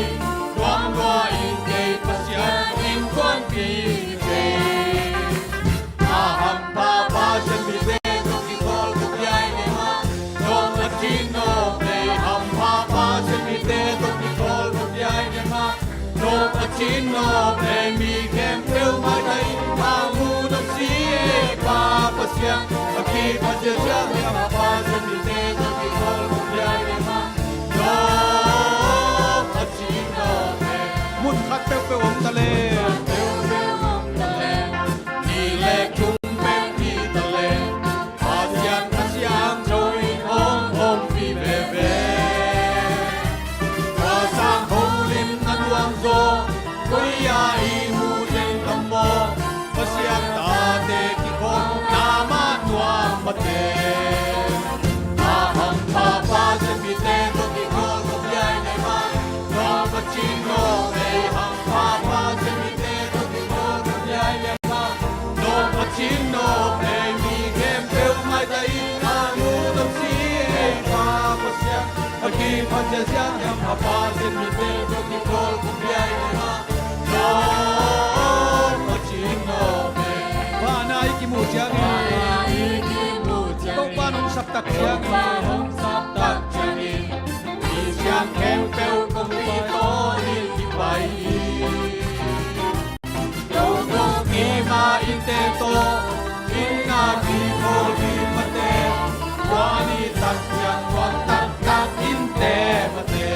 quang lo in ke pasyan in quan pi Chino mi kem pel mai dai ma mu dam si pa pasya aki pasya ja ma pa se mi te to ki kol mu ya ne ma no chino me
mun khat pe pe om tale
ni le chung pe ni tale pasya pasyam choi om om pi be be wa sang hong lim na duang zo Kuya imu jen tammo Pasyak tate kiko nama nuang mate Aham papa sepite to kiko kubyay nema No pachino ham papa sepite to kiko kubyay nema No pachino mi kem pel mai dai Amu tam si pa pasyak Aki pasyak yang papa sepite to kiko kubyay nema
Panay kimu jangin Tau panong saptak jangin
Isang kempel kong ito nilipay Tawag ima intento Inga bihol himate Wanitak yang watak tak inte mate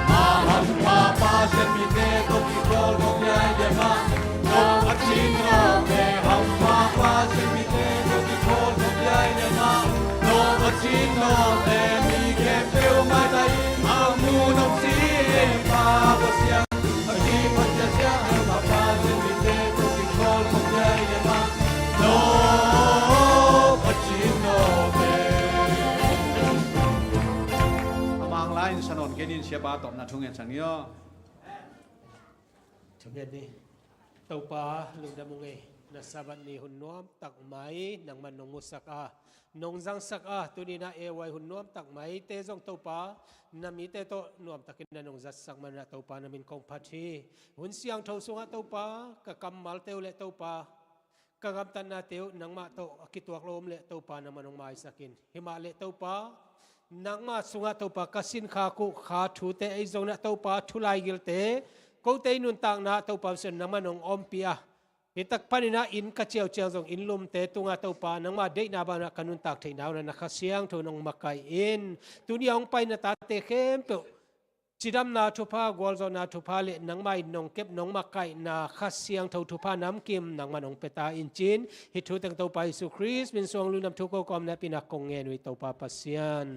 Aham papa semite Tokikol kobyay dema No achino me ham papa semite Tokikol kobyay dema No achino me mi kempel matay Amu nong si papa siyang Agi patya siyang papa semite Tokikol kobyay dema No achino me
Amang lain sanon kenin siapa top na thungen sangyo
Trong nhân đi tàu pa lung đam mùng na sabat ni hun nuam tak mai nang man nong musak a nong jang sak a tuni na e wai hun nuam tak mai te jong tàu pa na mi te to nuam takin na nong zat sak man na tàu pa na min kong phathi hun siang thau sunga tàu pa ka kamal teu le tàu pa ka gam tan na teu nang ma to akituak lom le tàu pa na manong mai sakin hima le tàu pa nang ma sunga tàu pa kasin kha ku kha thu te ai jong na tàu pa thulai gil te câu tây nun tang na tàu pa sen nang manong ompia hitak panina in ka chiao chiao jong in lum te tunga tàu pa nang ma dei na ba na kanun tak thei naw na nakhasiang tho nong makai in tunia ong pai na ta te khem pe chidam na thupa gwal zo na thupa le nang mai nong kep nong makai na khasiang tho thupa nam kim nang manong peta in chin hi thu tang tàu pa Jesu Christ min song lu nam thu ko kom na pinak kong ngen wi tàu pa pasian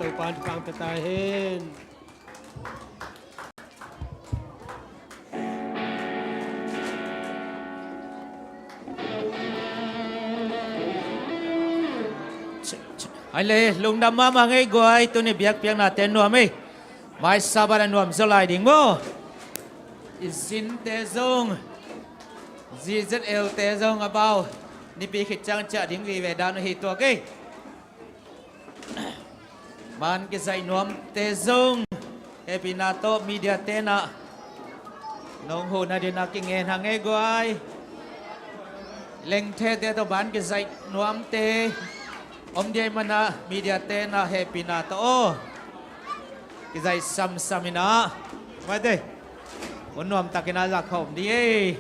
tàu pan phang pe tai hen
ai lê lung đam mà ngay gọi tôi này biếc biếc na tên nuông ấy mai sabar anh nuông giờ lại đỉnh mô xin tê zong gì rất yêu tê zong à bao ni bị khít trang chợ đỉnh vì về đàn hít tua cái man cái dây nuông tê zong happy na to media tê na nông hồ na đi na kinh nghe hàng ngay gọi leng tê tê to ban cái dây nuông tê om dia mana media te na happy na to cái dây sam samina mai đây muốn nom takina ra khom đi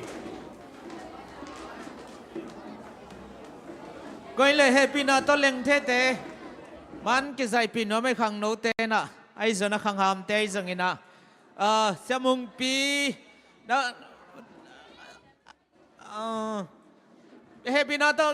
coi le happy na to leng the te man cái dây pin nó mới khang nấu te na ai giờ nó khang ham te giờ ngina sa mung pi đó happy na to